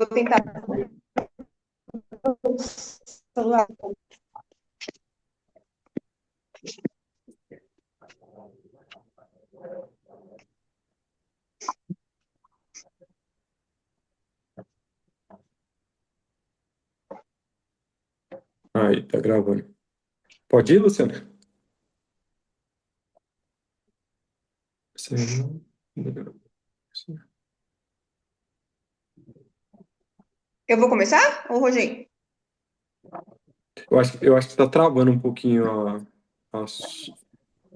Vou tentar o celular. Aí, tá gravando. Pode ir, Luciana? Sim. Eu vou começar, ô Rogério? Eu acho que tá travando um pouquinho a, su-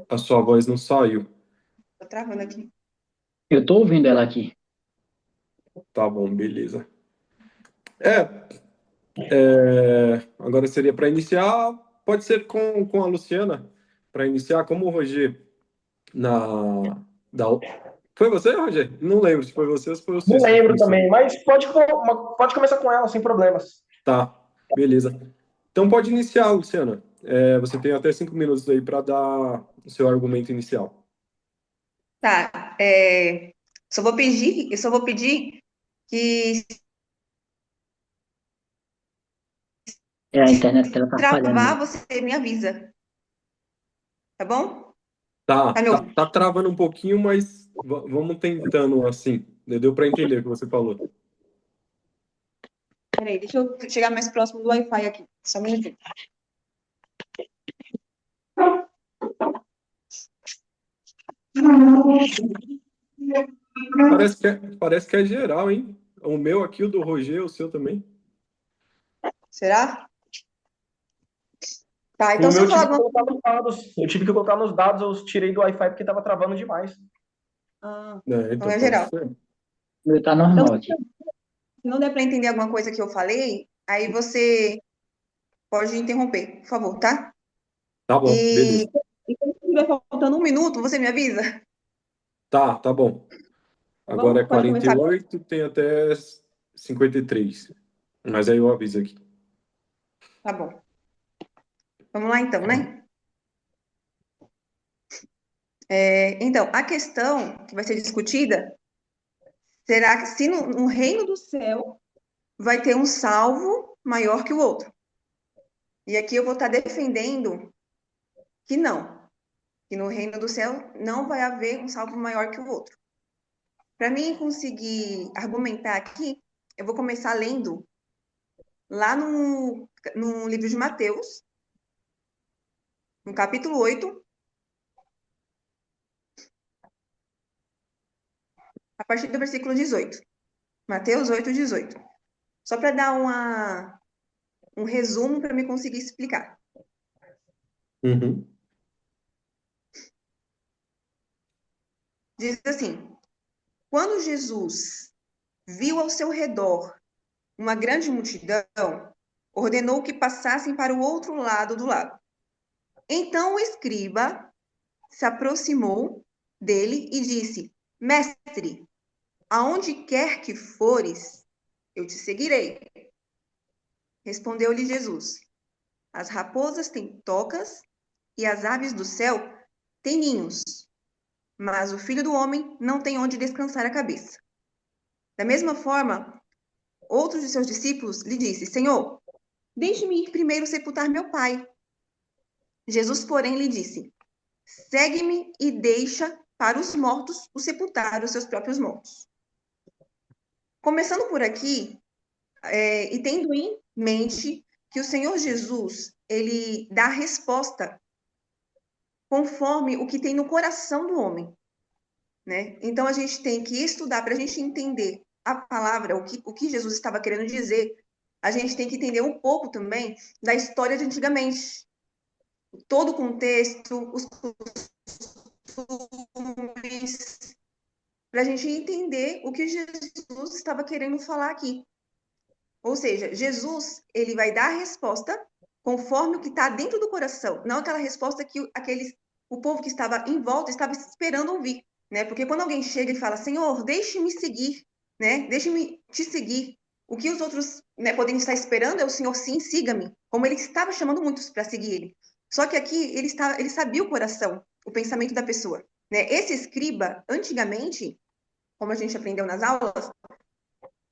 a sua voz não saiu. Tô travando aqui. Eu tô ouvindo ela aqui. Tá bom, beleza. Agora seria para iniciar, pode ser com a Luciana, para iniciar, como o Roger na. Da, foi você, Roger? Não lembro se foi você ou se foi o Não Cícero que lembro iniciou. também, mas pode começar com ela, sem problemas. Tá, beleza. Então pode iniciar, Luciana. Você tem até 5 minutos aí para dar o seu argumento inicial. Tá, eu só vou pedir que É, a internet dela tá falhando travar, mesmo. você me avisa, tá bom? Tá, Tá me tá, ouvindo? tá travando um pouquinho, mas vamos tentando assim. Deu para entender o que você falou. Peraí, deixa eu chegar mais próximo do Wi-Fi aqui. Só um minutinho. Parece que é geral, hein? O meu aqui, o do Roger, o seu também. Será? Tá, O então se meu eu eu falar tive que alguma colocar nos dados. Eu tive que colocar nos dados, eu tirei do Wi-Fi porque tava travando demais. então Então é pode geral. ser. O meu tá Então, normal aqui. se não der para entender alguma coisa que eu falei, aí você pode interromper, por favor, tá? Tá bom, E, beleza. e quando estiver faltando um minuto, você me avisa, Tá bom. tá Agora é bom? Pode quarenta e começar agora? oito, tem até 53. Mas aí eu aviso aqui. Tá bom. Vamos lá então, né? Então, a questão que vai ser discutida será que se no reino do céu vai ter um salvo maior que o outro. E aqui eu vou estar defendendo que não, que no reino do céu não vai haver um salvo maior que o outro. Para mim conseguir argumentar aqui, eu vou começar lendo lá no livro de Mateus, no capítulo 8, a partir do versículo 18. Mateus 8, 18. Só para dar um resumo para me conseguir explicar. Uhum. Diz assim: quando Jesus viu ao seu redor uma grande multidão, ordenou que passassem para o outro lado do lago. Então o escriba se aproximou dele e disse: Mestre, aonde quer que fores, eu te seguirei. Respondeu-lhe Jesus: as raposas têm tocas e as aves do céu têm ninhos, mas o filho do homem não tem onde descansar a cabeça. Da mesma forma, outro de seus discípulos lhe disse: Senhor, deixe-me ir primeiro sepultar meu pai. Jesus, porém, lhe disse: segue-me e deixa para os mortos o sepultar os seus próprios mortos. Começando por aqui, e tendo em mente que o Senhor Jesus, ele dá a resposta conforme o que tem no coração do homem, né? Então a gente tem que estudar para a gente entender a palavra, o que Jesus estava querendo dizer. A gente tem que entender um pouco também da história de antigamente, todo o contexto, os costumes, para a gente entender o que Jesus estava querendo falar aqui. Ou seja, Jesus, ele vai dar a resposta conforme o que está dentro do coração, não aquela resposta que o povo que estava em volta estava esperando ouvir, né? Porque quando alguém chega e fala, Senhor, deixe-me seguir, né? Deixe-me te seguir. O que os outros, né, podem estar esperando é o Senhor, sim, siga-me, como ele estava chamando muitos para seguir ele. Só que aqui ele sabia o coração, o pensamento da pessoa, né? Esse escriba, antigamente, como a gente aprendeu nas aulas,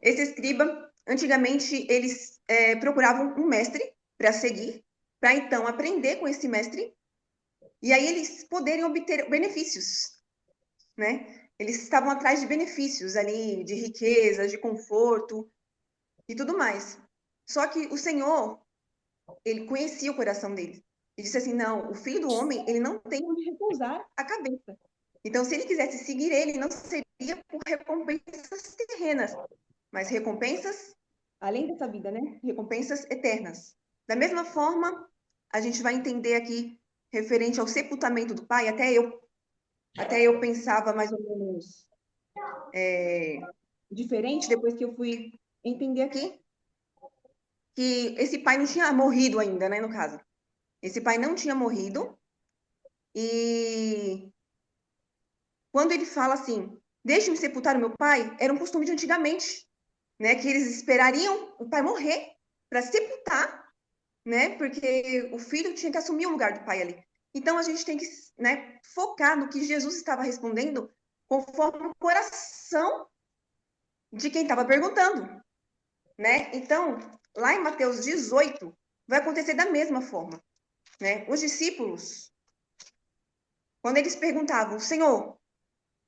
esse escriba Antigamente, eles procuravam um mestre para seguir, para então aprender com esse mestre, e aí eles poderem obter benefícios, né? Eles estavam atrás de benefícios ali, de riquezas, de conforto e tudo mais. Só que o Senhor, ele conhecia o coração deles. E disse assim, não, o Filho do Homem, ele não tem onde repousar a cabeça. Então, se ele quisesse seguir ele, não seria por recompensas terrenas, mas recompensas além dessa vida, né? Recompensas eternas. Da mesma forma, a gente vai entender aqui, referente ao sepultamento do Pai, até eu pensava mais ou menos diferente, depois que eu fui entender aqui, que esse pai não tinha morrido ainda, né, no caso. Esse pai não tinha morrido, e quando ele fala assim, deixe-me sepultar o meu pai, era um costume de antigamente, né, que eles esperariam o pai morrer para sepultar, né, porque o filho tinha que assumir o lugar do pai ali. Então, a gente tem que, né, focar no que Jesus estava respondendo conforme o coração de quem estava perguntando, né? Então, lá em Mateus 18, vai acontecer da mesma forma, né? Os discípulos, quando eles perguntavam, Senhor,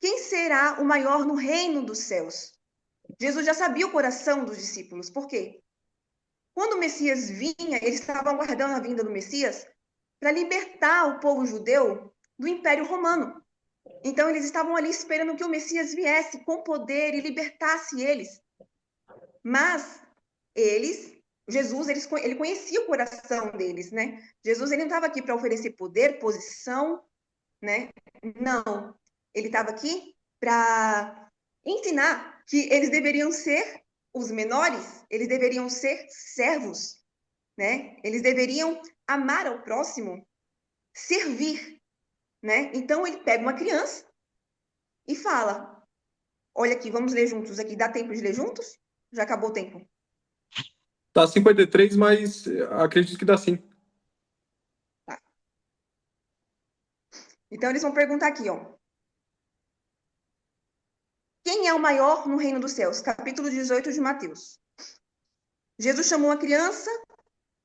quem será o maior no reino dos céus? Jesus já sabia o coração dos discípulos. Por quê? Quando o Messias vinha, eles estavam aguardando a vinda do Messias para libertar o povo judeu do Império Romano. Então, eles estavam ali esperando que o Messias viesse com poder e libertasse eles. Mas Jesus, ele conhecia o coração deles, né? Jesus, ele não estava aqui para oferecer poder, posição, né? Não. Ele estava aqui para ensinar que eles deveriam ser os menores, eles deveriam ser servos, né? Eles deveriam amar ao próximo, servir, né? Então ele pega uma criança e fala: olha aqui, vamos ler juntos aqui. Dá tempo de ler juntos? Já acabou o tempo. Tá 53, mas acredito que dá sim. Tá. Então eles vão perguntar aqui, ó. Quem é o maior no reino dos céus? Capítulo 18 de Mateus. Jesus chamou a criança,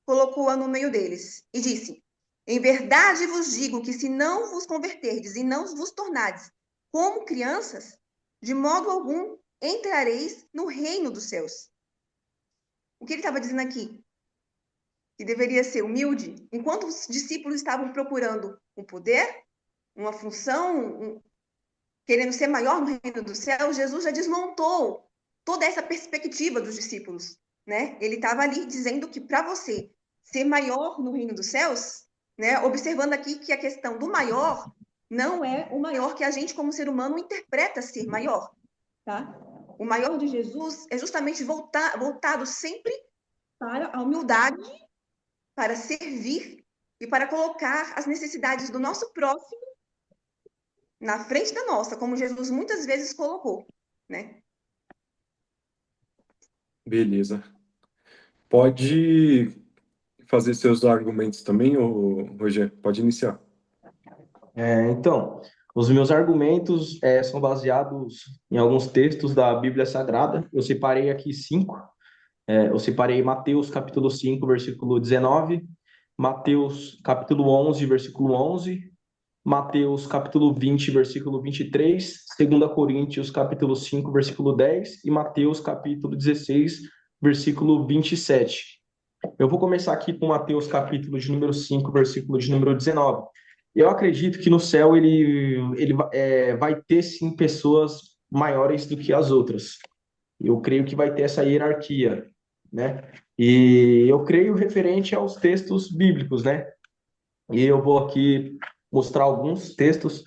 colocou-a no meio deles e disse: em verdade vos digo que se não vos converterdes e não vos tornardes como crianças, de modo algum entrareis no reino dos céus. O que ele estava dizendo aqui? Que deveria ser humilde, enquanto os discípulos estavam procurando um poder, uma função, querendo ser maior no reino do céu, Jesus já desmontou toda essa perspectiva dos discípulos, né? Ele estava ali dizendo que para você ser maior no reino dos céus, né? Observando aqui que a questão do maior não é o maior que a gente como ser humano interpreta ser maior, tá? O maior de Jesus é justamente voltado sempre para a humildade, para servir e para colocar as necessidades do nosso próximo na frente da nossa, como Jesus muitas vezes colocou, né? Beleza. Pode fazer seus argumentos também, Roger? Pode iniciar. Então, os meus argumentos são baseados em alguns textos da Bíblia Sagrada. Eu separei aqui 5. Eu separei Mateus capítulo 5, versículo 19, Mateus capítulo 11, versículo 11, Mateus capítulo 20, versículo 23, 2 Coríntios capítulo 5, versículo 10 e Mateus capítulo 16, versículo 27. Eu vou começar aqui com Mateus capítulo de número 5, versículo de número 19. Eu acredito que no céu ele vai ter sim pessoas maiores do que as outras. Eu creio que vai ter essa hierarquia, né? E eu creio referente aos textos bíblicos, né? E eu vou aqui mostrar alguns textos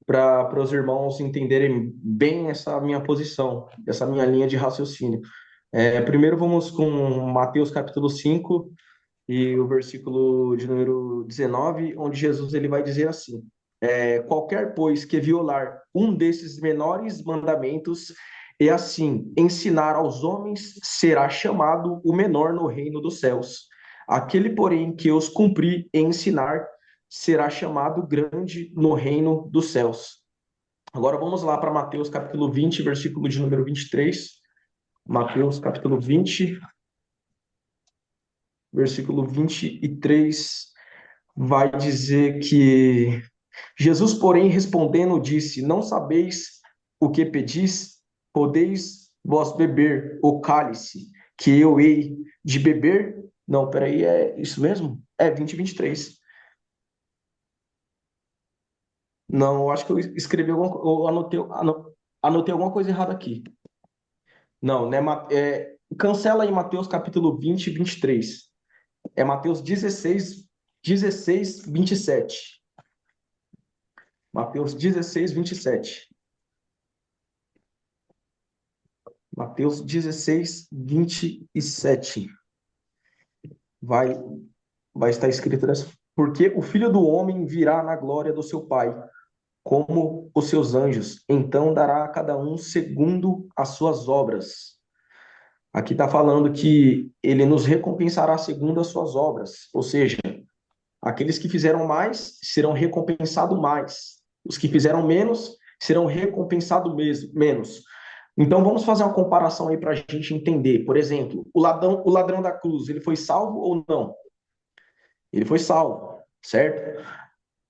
para os irmãos entenderem bem essa minha posição, essa minha linha de raciocínio. Primeiro vamos com Mateus capítulo 5 e o versículo de número 19, onde Jesus ele vai dizer assim: qualquer, pois, que violar um desses menores mandamentos e assim ensinar aos homens, será chamado o menor no reino dos céus. Aquele, porém, que os cumprir e ensinar, será chamado grande no reino dos céus. Agora vamos lá para Mateus capítulo 20, versículo de número 23, Mateus capítulo 20, versículo 23, vai dizer que Jesus, porém, respondendo, disse: Não sabeis o que pedis? Podeis vós beber o cálice que eu hei de beber? Não, peraí, é isso mesmo? É 20 e 23. Não, eu acho que eu escrevi alguma coisa, eu anotei alguma coisa errada aqui. Não, né? Cancela aí Mateus capítulo 20 e 23. É Mateus 16, 27. Mateus 16, 27. Mateus 16, 27. Vai, vai estar escrito dessa. Porque o Filho do Homem virá na glória do seu Pai, como os seus anjos. Então dará a cada um segundo as suas obras. Aqui está falando que ele nos recompensará segundo as suas obras. Ou seja, aqueles que fizeram mais serão recompensados mais. Os que fizeram menos serão recompensados menos. Então vamos fazer uma comparação aí para a gente entender. Por exemplo, o ladrão da cruz, ele foi salvo ou não? Ele foi salvo, certo?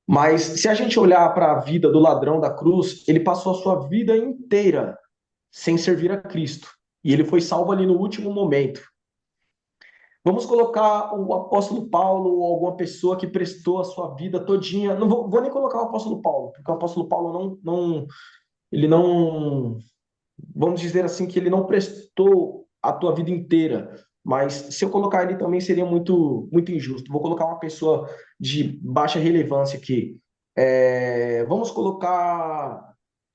Mas se a gente olhar para a vida do ladrão da cruz, ele passou a sua vida inteira sem servir a Cristo. E ele foi salvo ali no último momento. Vamos colocar o apóstolo Paulo ou alguma pessoa que prestou a sua vida todinha. Não vou nem colocar o apóstolo Paulo, porque o apóstolo Paulo ele não, vamos dizer assim, que ele não prestou a tua vida inteira. Mas se eu colocar ele também seria muito injusto. Vou colocar uma pessoa de baixa relevância aqui. Vamos colocar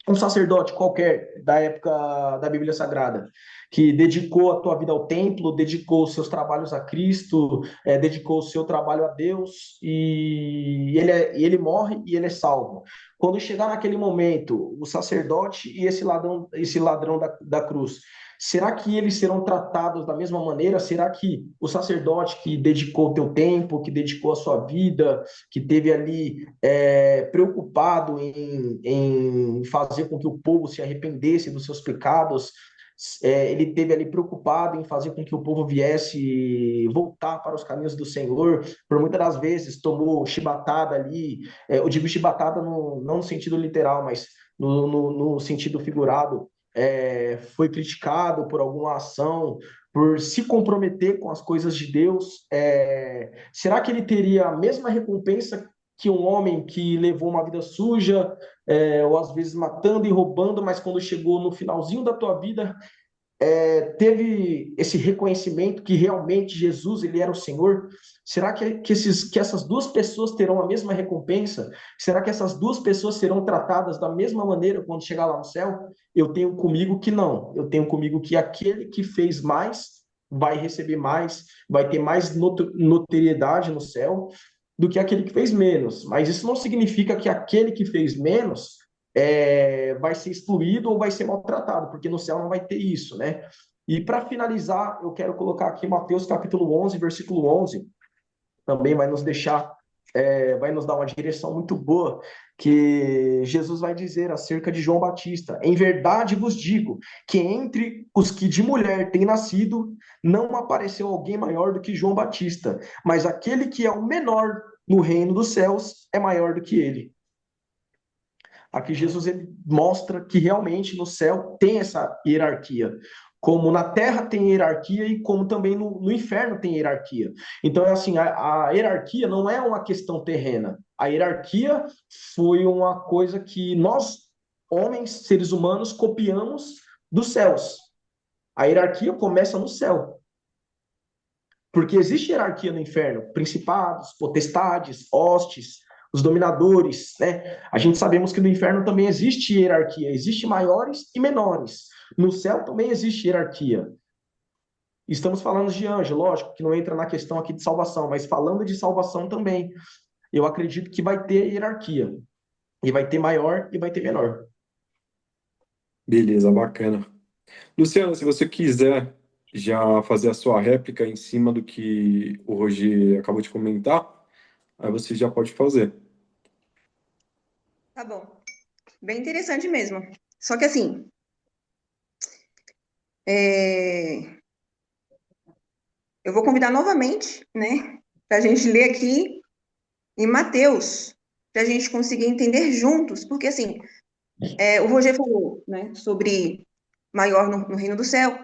um sacerdote qualquer da época da Bíblia Sagrada, que dedicou a tua vida ao templo, dedicou os seus trabalhos a Cristo, dedicou o seu trabalho a Deus, e ele morre e ele é salvo. Quando chegar naquele momento, o sacerdote e esse ladrão da cruz, será que eles serão tratados da mesma maneira? Será que o sacerdote que dedicou o teu tempo, que dedicou a sua vida, que teve ali preocupado em fazer com que o povo se arrependesse dos seus pecados, ele teve ali preocupado em fazer com que o povo viesse voltar para os caminhos do Senhor, por muitas das vezes tomou chibatada ali, eu digo chibatada não no sentido literal, mas no sentido figurado, foi criticado por alguma ação, por se comprometer com as coisas de Deus, será que ele teria a mesma recompensa que um homem que levou uma vida suja, ou às vezes matando e roubando, mas quando chegou no finalzinho da tua vida, teve esse reconhecimento que realmente Jesus ele era o Senhor? Será que essas duas pessoas terão a mesma recompensa? Será que essas duas pessoas serão tratadas da mesma maneira quando chegar lá no céu? Eu tenho comigo que não. Eu tenho comigo que aquele que fez mais vai receber mais, vai ter mais notoriedade no céu do que aquele que fez menos. Mas isso não significa que aquele que fez menos vai ser excluído ou vai ser maltratado, porque no céu não vai ter isso, né? E para finalizar, eu quero colocar aqui Mateus capítulo 11, versículo 11, também vai nos deixar, vai nos dar uma direção muito boa, que Jesus vai dizer acerca de João Batista: em verdade vos digo que entre os que de mulher têm nascido, não apareceu alguém maior do que João Batista, mas aquele que é o menor no reino dos céus é maior do que ele. Aqui Jesus ele mostra que realmente no céu tem essa hierarquia. Como na terra tem hierarquia e como também no inferno tem hierarquia. Então, é assim, a hierarquia não é uma questão terrena. A hierarquia foi uma coisa que nós, homens, seres humanos, copiamos dos céus. A hierarquia começa no céu. Porque existe hierarquia no inferno, principados, potestades, hostes, os dominadores, né? A gente sabemos que no inferno também existe hierarquia, existe maiores e menores. No céu também existe hierarquia. Estamos falando de anjo, lógico, que não entra na questão aqui de salvação, mas falando de salvação também, eu acredito que vai ter hierarquia. E vai ter maior e vai ter menor. Beleza, bacana. Luciano, se você quiser já fazer a sua réplica em cima do que o Roger acabou de comentar, aí você já pode fazer. Tá bom. Bem interessante mesmo. Só que assim, É, eu vou convidar novamente, né, para a gente ler aqui em Mateus, para a gente conseguir entender juntos, porque assim, o Roger falou, né, sobre maior no reino do céu,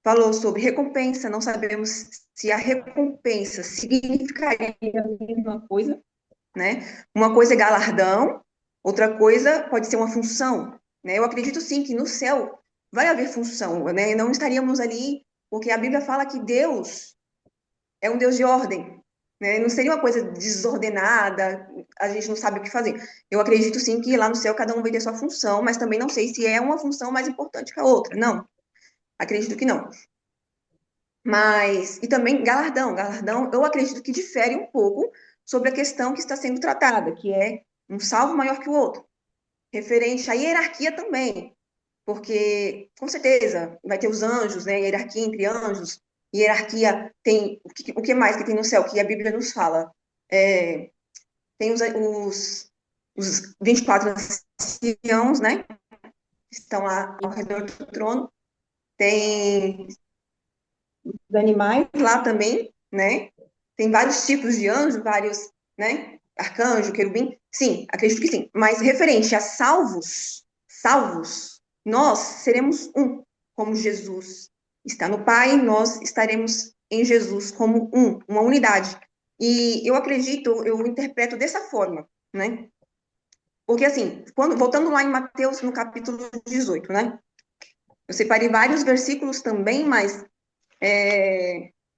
falou sobre recompensa, não sabemos se a recompensa significaria a mesma coisa, né? Uma coisa é galardão, outra coisa pode ser uma função, né? Eu acredito sim que no céu vai haver função, né? Não estaríamos ali, porque a Bíblia fala que Deus é um Deus de ordem, né? Não seria uma coisa desordenada, a gente não sabe o que fazer. Eu acredito sim que lá no céu cada um vai ter sua função, mas também não sei se é uma função mais importante que a outra. Não, acredito que não. Mas, e também galardão, eu acredito que difere um pouco sobre a questão que está sendo tratada, que é um salvo maior que o outro, referente à hierarquia também, porque, com certeza, vai ter os anjos, né, hierarquia entre anjos, hierarquia tem, o que mais que tem no céu, que a Bíblia nos fala? É, tem os 24 anciãos, né, que estão lá ao redor do trono, tem os animais lá também, né? Tem vários tipos de anjo, vários, né? Arcanjo, querubim. Sim, acredito que sim. Mas referente a salvos, nós seremos um, como Jesus está no Pai, nós estaremos em Jesus como um, uma unidade. E eu acredito, eu interpreto dessa forma, né? Porque assim, voltando lá em Mateus, no capítulo 18, né? Eu separei vários versículos também, mas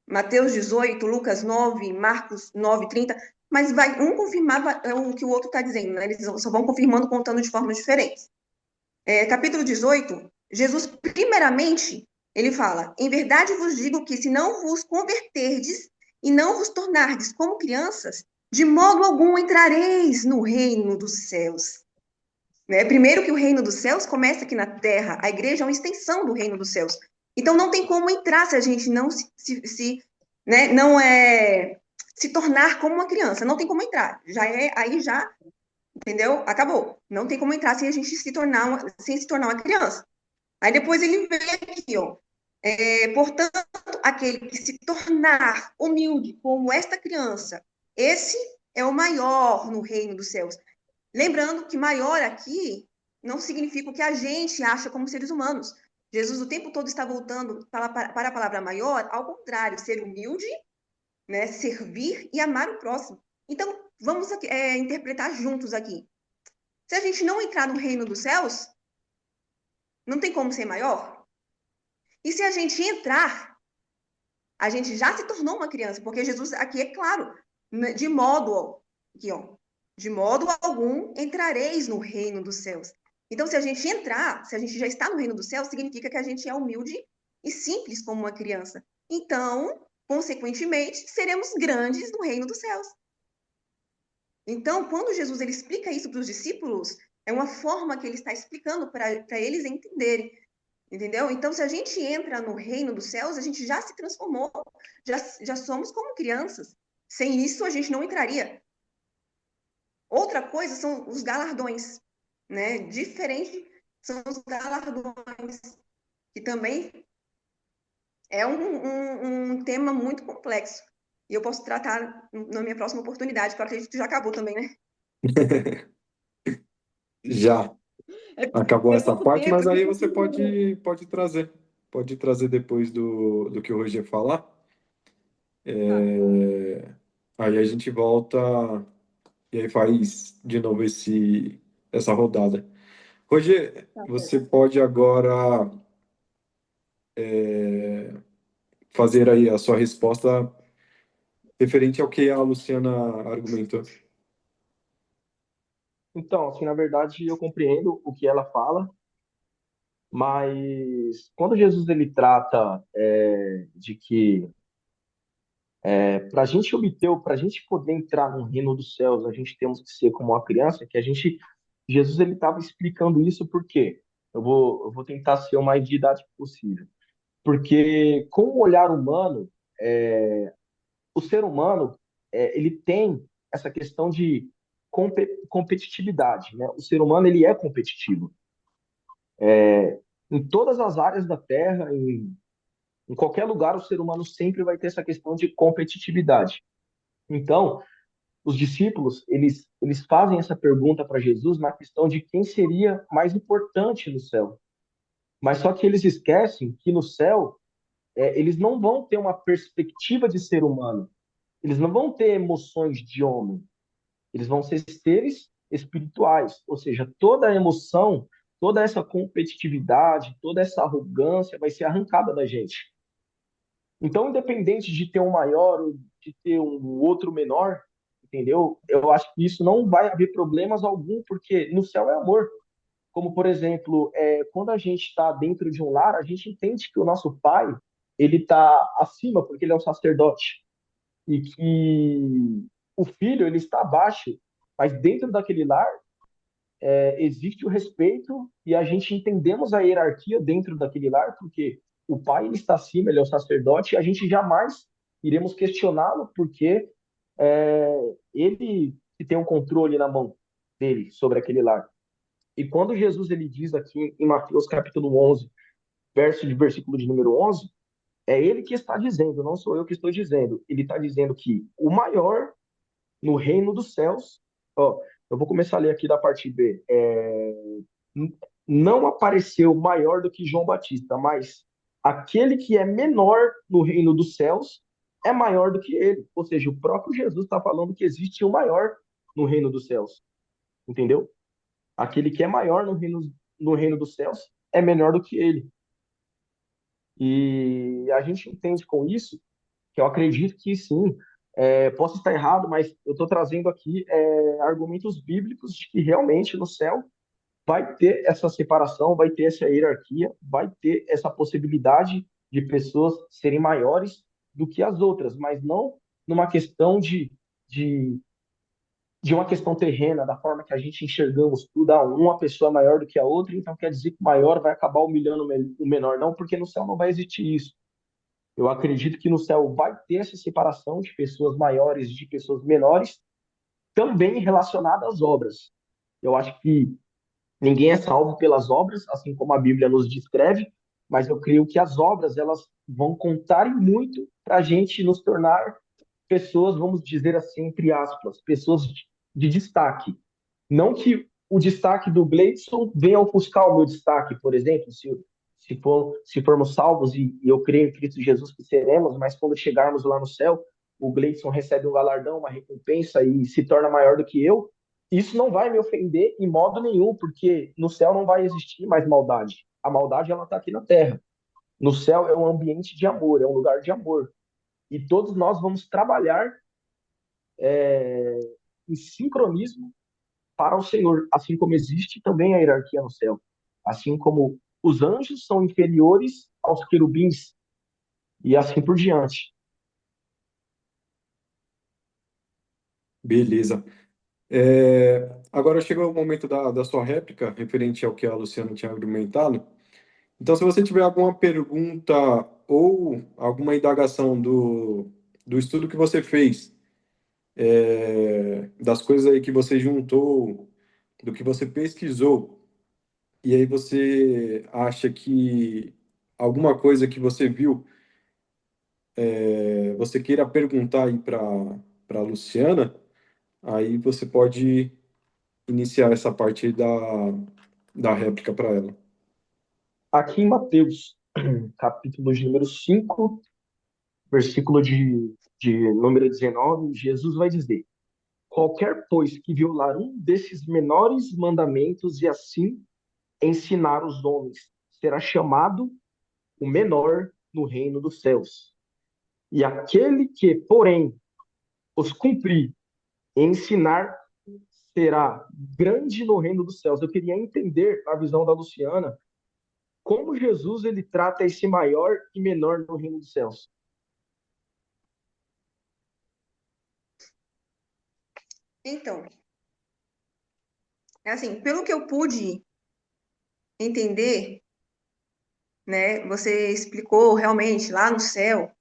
Mateus 18, Lucas 9, Marcos 9, 30, mas vai um confirmar o que o outro está dizendo, né? Eles só vão confirmando, contando de formas diferentes. Capítulo 18, Jesus, primeiramente, ele fala: Em verdade vos digo que se não vos converterdes e não vos tornardes como crianças, de modo algum entrareis no reino dos céus. Né? Primeiro que o reino dos céus começa aqui na terra, a igreja é uma extensão do reino dos céus. Então não tem como entrar se a gente não né, não se tornar como uma criança, não tem como entrar. Aí já, entendeu? Acabou. Não tem como entrar sem a gente sem se tornar uma criança. Aí depois ele vem aqui, ó. Portanto, aquele que se tornar humilde como esta criança, esse é o maior no reino dos céus. Lembrando que maior aqui não significa o que a gente acha como seres humanos. Jesus o tempo todo está voltando para a palavra maior, ao contrário, ser humilde, né, servir e amar o próximo. Então, vamos interpretar juntos aqui. Se a gente não entrar no reino dos céus, não tem como ser maior. E se a gente entrar, a gente já se tornou uma criança, porque Jesus aqui é claro, de modo, aqui, ó, de modo algum entrareis no reino dos céus. Então, se a gente entrar, se a gente já está no reino dos céus, significa que a gente é humilde e simples como uma criança. Então, consequentemente, seremos grandes no reino dos céus. Então, quando Jesus ele explica isso para os discípulos, é uma forma que ele está explicando para eles entenderem. Entendeu? Então, se a gente entra no reino dos céus, a gente já se transformou, já somos como crianças. Sem isso, a gente não entraria. Outra coisa são os galardões, né? Diferente são os galardões, que também é um tema muito complexo. E eu posso tratar na minha próxima oportunidade, que eu acredito que já acabou também, né? Já É acabou essa pouco parte, tempo, mas é aí você pouco tempo. pode trazer depois do que o Roger falar. Tá, Aí a gente volta e aí faz de novo essa rodada. Roger, tá você certo. pode agora fazer aí a sua resposta referente ao que a Luciana argumentou. Então, assim, na verdade, eu compreendo o que ela fala, mas quando Jesus ele trata de que para a gente para a gente poder entrar no reino dos céus, a gente temos que ser como uma criança, Jesus ele estava explicando isso por quê? Eu vou tentar ser o mais didático possível. Porque com o olhar humano, o ser humano, ele tem essa questão de competitividade, né? O ser humano, ele é competitivo. Em todas as áreas da Terra, em qualquer lugar, o ser humano sempre vai ter essa questão de competitividade. Então, os discípulos, eles fazem essa pergunta para Jesus na questão de quem seria mais importante no céu. Mas só que eles esquecem que no céu, eles não vão ter uma perspectiva de ser humano. Eles não vão ter emoções de homem. Eles vão ser seres espirituais. Ou seja, toda a emoção, toda essa competitividade, toda essa arrogância vai ser arrancada da gente. Então, independente de ter um maior ou de ter um outro menor, entendeu? Eu acho que isso não vai haver problemas algum, porque no céu é amor. Como, por exemplo, quando a gente está dentro de um lar, a gente entende que o nosso pai, ele está acima, porque ele é um sacerdote, e que o filho, ele está abaixo, mas dentro daquele lar, existe o respeito e a gente entendemos a hierarquia dentro daquele lar, porque o pai, ele está acima, ele é o sacerdote, e a gente jamais iremos questioná-lo, porque ele que tem o controle na mão dele sobre aquele lar. E quando Jesus ele diz aqui em Mateus capítulo 11, versículo de número 11, é ele que está dizendo, não sou eu que estou dizendo. Ele está dizendo que o maior no reino dos céus, ó, eu vou começar a ler aqui da parte B. Não apareceu maior do que João Batista, mas aquele que é menor no reino dos céus é maior do que ele. Ou seja, o próprio Jesus está falando que existe um maior no reino dos céus, entendeu? Aquele que é maior no reino dos céus é menor do que ele. E a gente entende com isso que eu acredito que sim, posso estar errado, mas eu estou trazendo aqui argumentos bíblicos de que realmente no céu vai ter essa separação, vai ter essa hierarquia, vai ter essa possibilidade de pessoas serem maiores do que as outras, mas não numa questão de de uma questão terrena, da forma que a gente enxergamos tudo, uma pessoa é maior do que a outra, então quer dizer que o maior vai acabar humilhando o menor. Não, porque no céu não vai existir isso. Eu acredito que no céu vai ter essa separação de pessoas maiores e de pessoas menores, também relacionada às obras. Eu acho que ninguém é salvo pelas obras, assim como a Bíblia nos descreve, mas eu creio que as obras elas vão contar muito para a gente nos tornar pessoas, vamos dizer assim, entre aspas, pessoas de destaque. Não que o destaque do Gleidson venha ofuscar o meu destaque, por exemplo, se formos salvos e eu creio em Cristo Jesus que seremos, mas quando chegarmos lá no céu, o Gleidson recebe um galardão, uma recompensa e se torna maior do que eu, isso não vai me ofender em modo nenhum, porque no céu não vai existir mais maldade. A maldade ela está aqui na terra. No céu é um ambiente de amor, é um lugar de amor. E todos nós vamos trabalhar em sincronismo para o Senhor, assim como existe também a hierarquia no céu. Assim como os anjos são inferiores aos querubins e assim por diante. Beleza. Agora chegou o momento da sua réplica, referente ao que a Luciana tinha argumentado. Então, se você tiver alguma pergunta ou alguma indagação do estudo que você fez, das coisas aí que você juntou, do que você pesquisou, e aí você acha que alguma coisa que você viu, você queira perguntar aí para a Luciana, aí você pode iniciar essa parte aí da réplica para ela. Aqui em Mateus, capítulo de número 5, versículo de número 19, Jesus vai dizer: qualquer, pois, que violar um desses menores mandamentos e assim ensinar os homens, será chamado o menor no reino dos céus. E aquele que, porém, os cumprir e ensinar será grande no reino dos céus. Eu queria entender a visão da Luciana, como Jesus ele trata esse maior e menor no reino dos céus. Então, assim, pelo que eu pude entender, né, você explicou realmente lá no céu,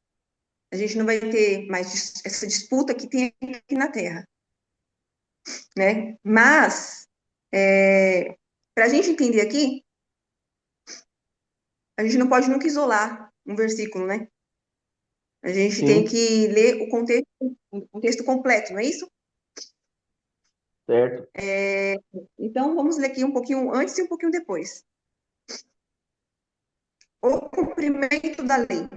a gente não vai ter mais essa disputa que tem aqui na Terra, né? Mas, para a gente entender aqui, a gente não pode nunca isolar um versículo, né? A gente tem Sim, que ler o contexto completo, não é isso? certo. Então, vamos ler aqui um pouquinho antes e um pouquinho depois. O cumprimento da lei.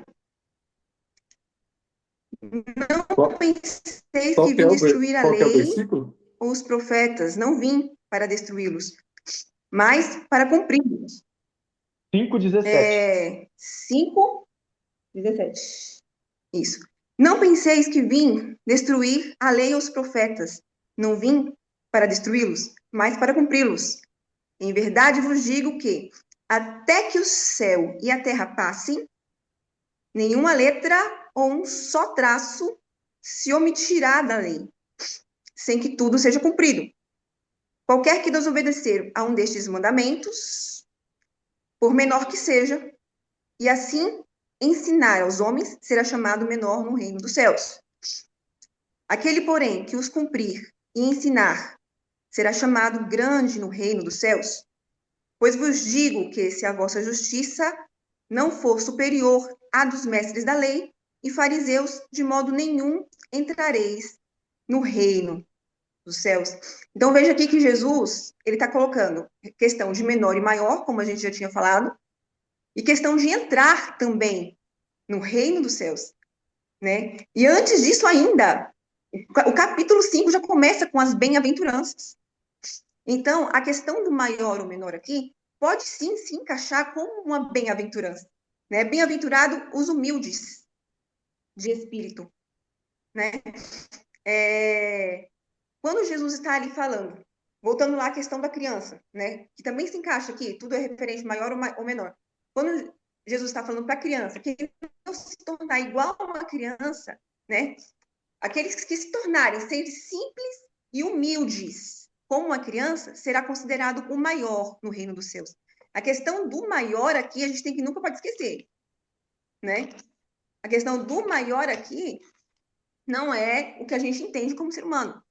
Não Qual, penseis que vim destruir a qual que é o lei versículo? ou os profetas. Não vim para destruí-los, mas para cumpri-los. 5:17. 5, 17. Isso. Não penseis que vim destruir a lei ou os profetas. Não vim para destruí-los, mas para cumpri-los. Em verdade vos digo que, até que o céu e a terra passem, nenhuma letra ou um só traço se omitirá da lei, sem que tudo seja cumprido. Qualquer que desobedecer a um destes mandamentos, por menor que seja, e assim ensinar aos homens, será chamado menor no reino dos céus. Aquele, porém, que os cumprir e ensinar, será chamado grande no reino dos céus. Pois vos digo que, se a vossa justiça não for superior à dos mestres da lei e fariseus, de modo nenhum entrareis no reino dos céus. Então veja aqui que Jesus, ele está colocando questão de menor e maior, como a gente já tinha falado, e questão de entrar também no reino dos céus, né? E antes disso ainda, o capítulo 5 já começa com as bem-aventuranças. Então, a questão do maior ou menor aqui pode sim se encaixar como uma bem-aventurança, né? Bem-aventurado os humildes de espírito, né? Quando Jesus está ali falando, voltando lá à questão da criança, né? Que também se encaixa aqui, tudo é referente maior ou menor. Quando Jesus está falando para a criança, que não se tornar igual a uma criança, né? Aqueles que se tornarem ser simples e humildes como uma criança, será considerado o maior no reino dos céus. A questão do maior aqui, a gente tem que nunca pode esquecer, né? A questão do maior aqui não é o que a gente entende como ser humano,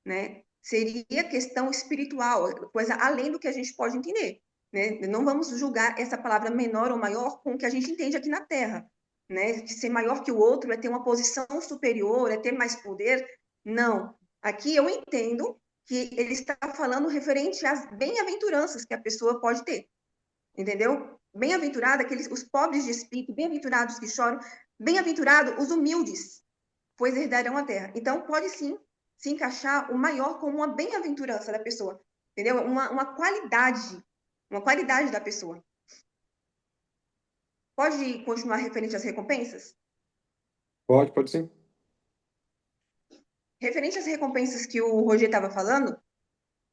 né? Seria questão espiritual, coisa além do que a gente pode entender, né? Não vamos julgar essa palavra menor ou maior com o que a gente entende aqui na Terra, né? De ser maior que o outro é ter uma posição superior, é ter mais poder. Não. Aqui eu entendo que ele está falando referente às bem-aventuranças que a pessoa pode ter, entendeu? Bem-aventurado aqueles os pobres de espírito, bem-aventurados que choram, bem-aventurados os humildes, pois herdarão a terra. Então, pode sim se encaixar o maior como uma bem-aventurança da pessoa, entendeu? Uma qualidade da pessoa. Pode continuar referente às recompensas? Pode sim. Referente às recompensas que o Roger estava falando,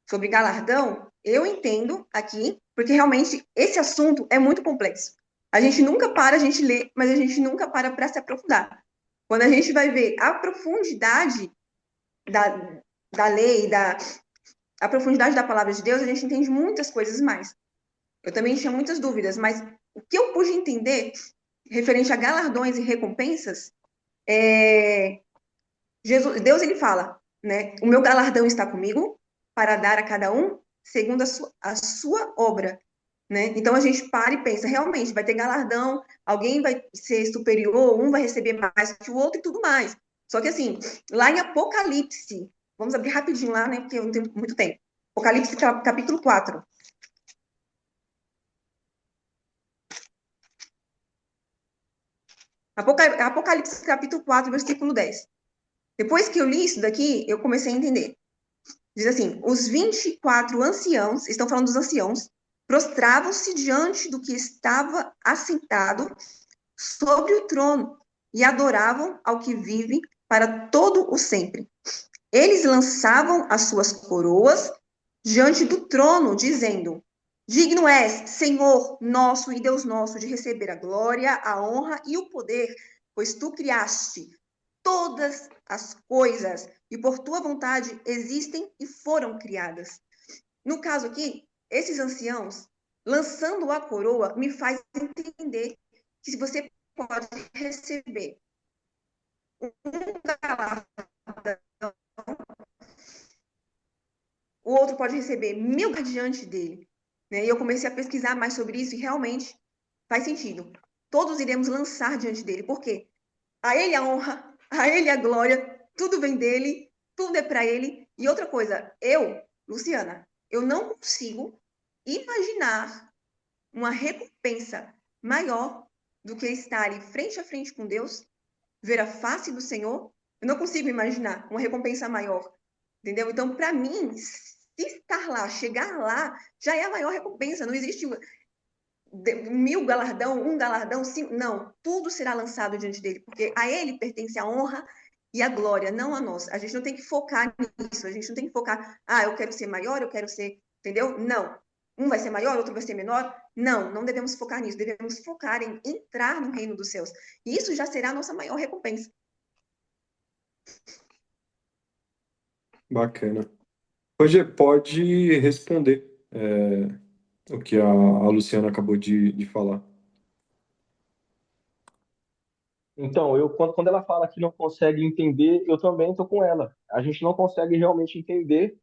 sobre galardão, eu entendo aqui, porque realmente esse assunto é muito complexo. A gente nunca para, a gente lê, mas a gente nunca para se aprofundar. Quando a gente vai ver a profundidade da lei, a profundidade da palavra de Deus, a gente entende muitas coisas mais. Eu também tinha muitas dúvidas, mas o que eu pude entender referente a galardões e recompensas, Deus ele fala, né? O meu galardão está comigo para dar a cada um segundo a sua obra, né? Então a gente para e pensa, realmente vai ter galardão, alguém vai ser superior, um vai receber mais que o outro e tudo mais. Só que assim, lá em Apocalipse, vamos abrir rapidinho lá, né? Porque eu não tenho muito tempo. Apocalipse capítulo 4. Apocalipse capítulo 4, versículo 10. Depois que eu li isso daqui, eu comecei a entender. Diz assim: os 24 anciãos, estão falando dos anciãos, prostravam-se diante do que estava assentado sobre o trono e adoravam ao que vive para todo o sempre. Eles lançavam as suas coroas diante do trono, dizendo: digno és, Senhor nosso e Deus nosso, de receber a glória, a honra e o poder, pois tu criaste todas as coisas e por tua vontade existem e foram criadas. No caso aqui, esses anciãos, lançando a coroa, me faz entender que se você pode receber um galardão, o outro pode receber 1000 diante dele. Né? E eu comecei a pesquisar mais sobre isso e realmente faz sentido. Todos iremos lançar diante dele. Por quê? A ele a honra, a ele a glória, tudo vem dele, tudo é para ele. E outra coisa, Luciana, eu não consigo imaginar uma recompensa maior do que estar ali frente a frente com Deus, ver a face do Senhor. Eu não consigo imaginar uma recompensa maior, entendeu? Então, para mim, se estar lá, chegar lá, já é a maior recompensa. Não existe 1000 galardão, um galardão, 5. Não, tudo será lançado diante dele, porque a ele pertence a honra e a glória, não a nós. A gente não tem que focar nisso, a gente não tem que focar, eu quero ser maior, eu quero ser, entendeu? Não. Um vai ser maior, outro vai ser menor. Não, não devemos focar nisso, devemos focar em entrar no reino dos céus. E isso já será a nossa maior recompensa. Bacana. Roger, pode responder o que a Luciana acabou de falar. Então, quando ela fala que não consegue entender, eu também estou com ela. A gente não consegue realmente entender,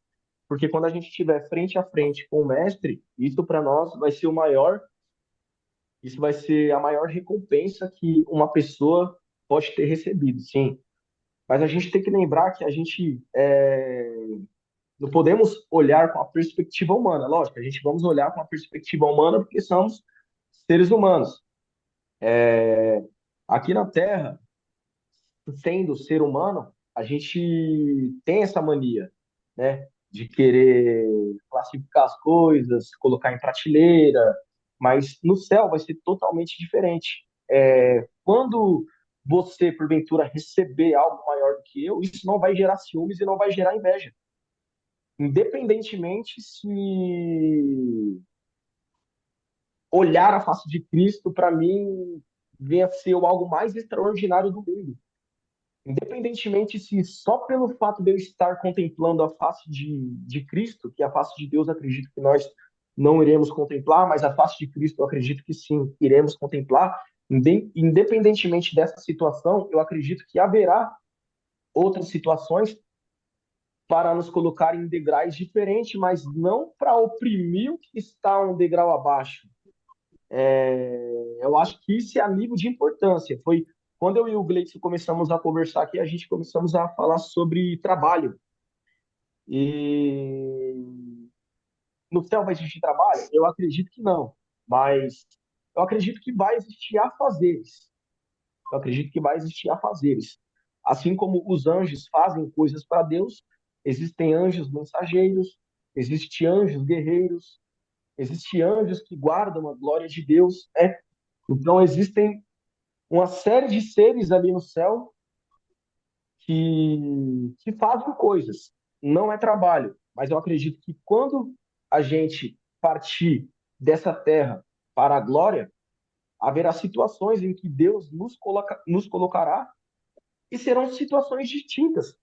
porque quando a gente estiver frente a frente com o mestre, isso para nós vai ser isso vai ser a maior recompensa que uma pessoa pode ter recebido, sim. Mas a gente tem que lembrar que a gente não podemos olhar com a perspectiva humana. Lógico, a gente vamos olhar com a perspectiva humana porque somos seres humanos. Aqui na Terra, sendo ser humano, a gente tem essa mania, né, de querer classificar as coisas, colocar em prateleira, mas no céu vai ser totalmente diferente. Quando você, porventura, receber algo maior do que eu, isso não vai gerar ciúmes e não vai gerar inveja. Independentemente se olhar a face de Cristo, para mim, venha a ser o algo mais extraordinário do mundo. Independentemente se só pelo fato de eu estar contemplando a face de Cristo, que a face de Deus acredito que nós não iremos contemplar, mas a face de Cristo eu acredito que sim, iremos contemplar. Independentemente dessa situação, eu acredito que haverá outras situações para nos colocar em degraus diferentes, mas não para oprimir o que está um degrau abaixo. Eu acho que isso é a nível de importância. Foi quando eu e o Gleison começamos a conversar aqui, a gente começamos a falar sobre trabalho. E no céu vai existir trabalho? Eu acredito que não, mas eu acredito que vai existir afazeres. Eu acredito que vai existir afazeres. Assim como os anjos fazem coisas para Deus, existem anjos mensageiros, existem anjos guerreiros, existem anjos que guardam a glória de Deus. Então, existem uma série de seres ali no céu que fazem coisas. Não é trabalho, mas eu acredito que quando a gente partir dessa terra para a glória, haverá situações em que Deus nos colocará e serão situações distintas.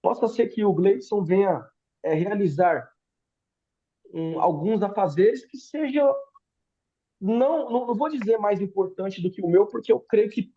Possa ser que o Gleison venha realizar alguns afazeres que sejam, não vou dizer mais importante do que o meu, porque eu creio que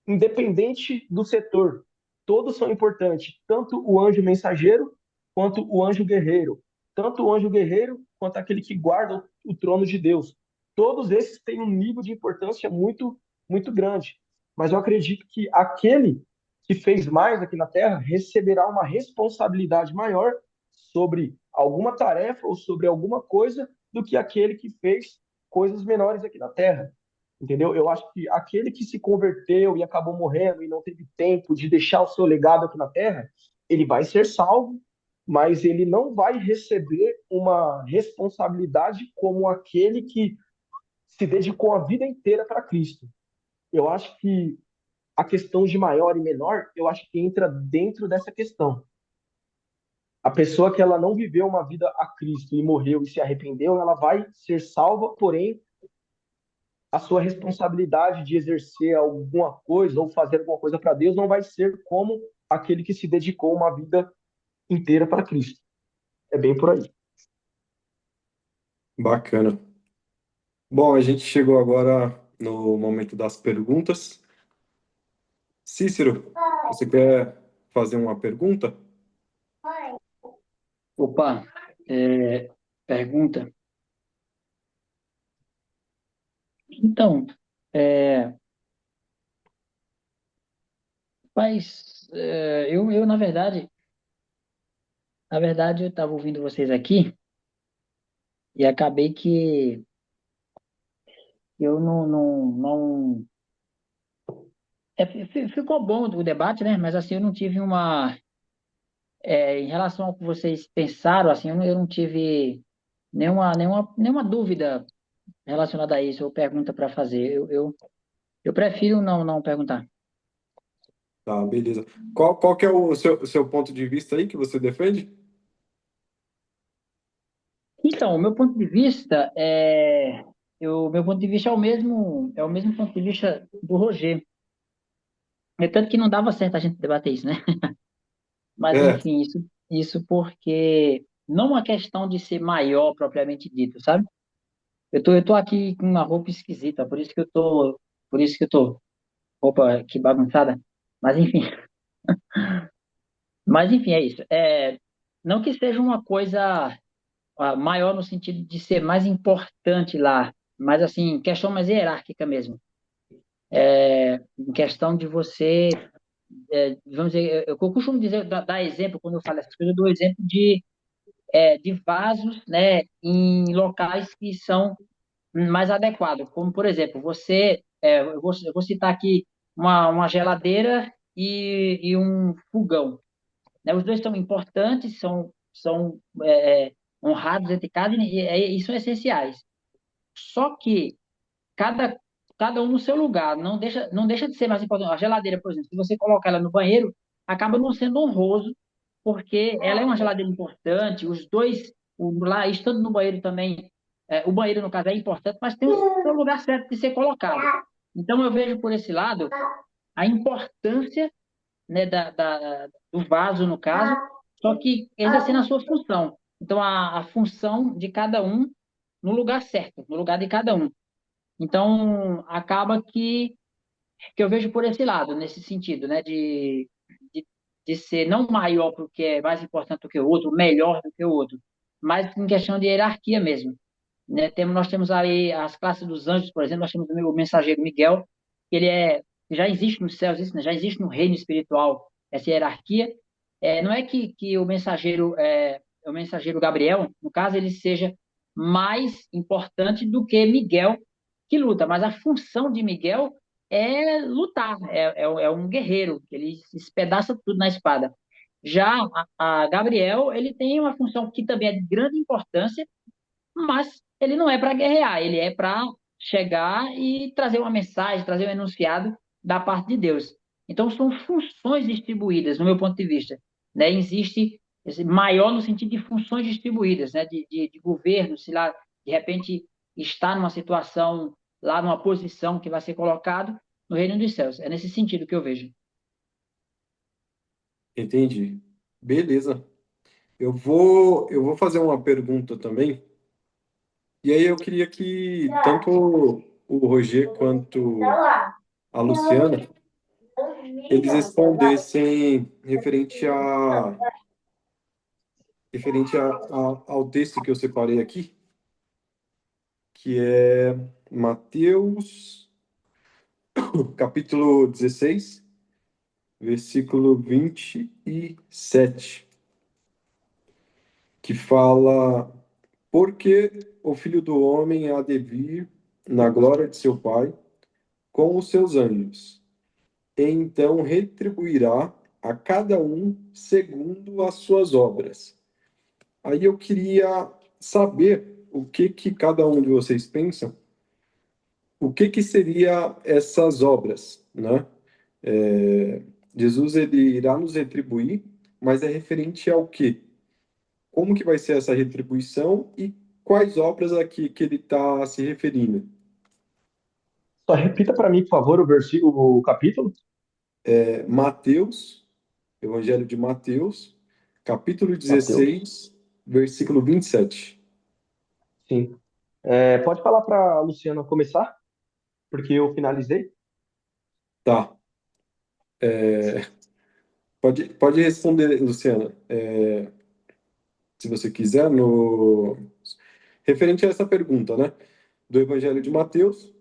independente do setor, todos são importantes, tanto o anjo mensageiro quanto o anjo guerreiro, tanto o anjo guerreiro quanto aquele que guarda o trono de Deus. Todos esses têm um nível de importância muito, muito grande. Mas eu acredito que aquele que fez mais aqui na Terra receberá uma responsabilidade maior sobre alguma tarefa ou sobre alguma coisa do que aquele que fez coisas menores aqui na Terra. Entendeu? Eu acho que aquele que se converteu e acabou morrendo e não teve tempo de deixar o seu legado aqui na Terra, ele vai ser salvo, mas ele não vai receber uma responsabilidade como aquele que se dedicou a vida inteira para Cristo. Eu acho que a questão de maior e menor, eu acho que entra dentro dessa questão. A pessoa que ela não viveu uma vida a Cristo e morreu e se arrependeu, ela vai ser salva, porém a sua responsabilidade de exercer alguma coisa ou fazer alguma coisa para Deus não vai ser como aquele que se dedicou uma vida inteira para Cristo. É bem por aí. Bacana. Bom, a gente chegou agora no momento das perguntas. Cícero, você quer fazer uma pergunta? Opa, pergunta. Então, é, eu na verdade, eu estava ouvindo vocês aqui e acabei que eu ficou bom o debate, né? Mas assim, eu não tive em relação ao que vocês pensaram, assim, eu não tive nenhuma dúvida relacionada a isso ou pergunta para fazer. Eu prefiro não perguntar. Tá, beleza. Qual que é o seu ponto de vista aí que você defende? Então, o meu ponto de vista meu ponto de vista é o mesmo ponto de vista do Roger. É tanto que não dava certo a gente debater isso, né? Mas É, enfim, isso porque não uma questão de ser maior propriamente dito, sabe? Eu tô aqui com uma roupa esquisita, por isso que eu tô roupa que bagunçada. Mas enfim, é isso. Não que seja uma coisa maior no sentido de ser mais importante lá, mas assim, questão mais hierárquica mesmo. Em questão de você, vamos dizer, eu costumo dizer, dar exemplo, quando eu falo essas coisas, eu dou exemplo de vasos, né, em locais que são mais adequados. Como, por exemplo, eu vou citar aqui uma geladeira e um fogão, né? Os dois são importantes, são honrados, etiquetados e são essenciais. Só que cada, cada um no seu lugar, não deixa de ser mais importante. A geladeira, por exemplo, se você colocar ela no banheiro, acaba não sendo honroso, porque ela é uma geladeira importante, os dois, lá estando no banheiro também, o banheiro, no caso, é importante, mas tem o seu lugar certo de ser colocado. Então, eu vejo por esse lado a importância, né, do vaso, no caso, só que exercendo a sua função. Então, a função de cada um no lugar certo, no lugar de cada um. Então, acaba que eu vejo por esse lado, nesse sentido, né, de, de ser não maior porque é mais importante do que o outro, melhor do que o outro, mas em questão de hierarquia mesmo, né? Nós temos aí as classes dos anjos, por exemplo, nós temos o mensageiro Miguel, que já existe nos céus, isso, né? Já existe no reino espiritual essa hierarquia. Não é que o mensageiro Gabriel, no caso, ele seja mais importante do que Miguel, que luta, mas a função de Miguel é lutar, é um guerreiro, ele espedaça tudo na espada. Já a Gabriel, ele tem uma função que também é de grande importância, mas ele não é para guerrear, ele é para chegar e trazer uma mensagem, trazer um enunciado da parte de Deus. Então, são funções distribuídas, no meu ponto de vista. Né? Existe esse maior no sentido de funções distribuídas, né? De governo, se lá, de repente, está numa situação, lá numa posição que vai ser colocado no reino dos céus. É nesse sentido que eu vejo. entendi. Beleza. Eu vou fazer uma pergunta também. E aí eu queria que tanto o Roger quanto a Luciana, eles respondessem ao texto que eu separei aqui, que é Mateus, capítulo 16, versículo 27, que fala: Porque o Filho do Homem há de vir na glória de seu Pai com os seus anjos, e então retribuirá a cada um segundo as suas obras. Aí eu queria saber o que cada um de vocês pensa, o que seria essas obras, né? É, Jesus ele irá nos retribuir, mas é referente ao quê? Como que vai ser essa retribuição e quais obras aqui que ele está se referindo? Só repita para mim, por favor, o versículo, o capítulo. Mateus, Evangelho de Mateus, capítulo Mateus. 16, versículo 27. Sim. Pode falar para a Luciana começar, porque eu finalizei. Tá. Pode responder, Luciana, se você quiser, no referente a essa pergunta, né? Do Evangelho de Mateus.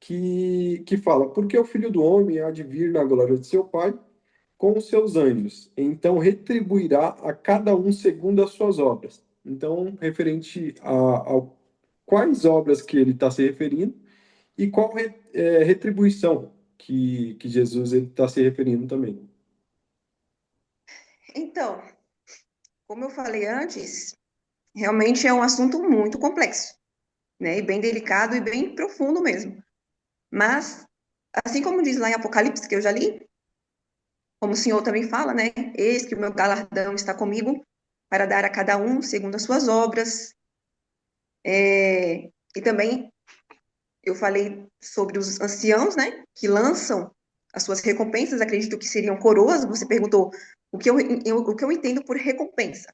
que fala: porque o Filho do Homem há de vir na glória de seu Pai com os seus anjos, então retribuirá a cada um segundo as suas obras. Então, referente a quais obras que ele está se referindo e qual retribuição que Jesus está se referindo também. Então, como eu falei antes, realmente é um assunto muito complexo, né? E bem delicado e bem profundo mesmo. Mas, assim como diz lá em Apocalipse, que eu já li, como o Senhor também fala, né? Eis que o meu galardão está comigo para dar a cada um segundo as suas obras. E também eu falei sobre os anciãos, né? Que lançam as suas recompensas, acredito que seriam coroas. Você perguntou o que eu entendo por recompensa,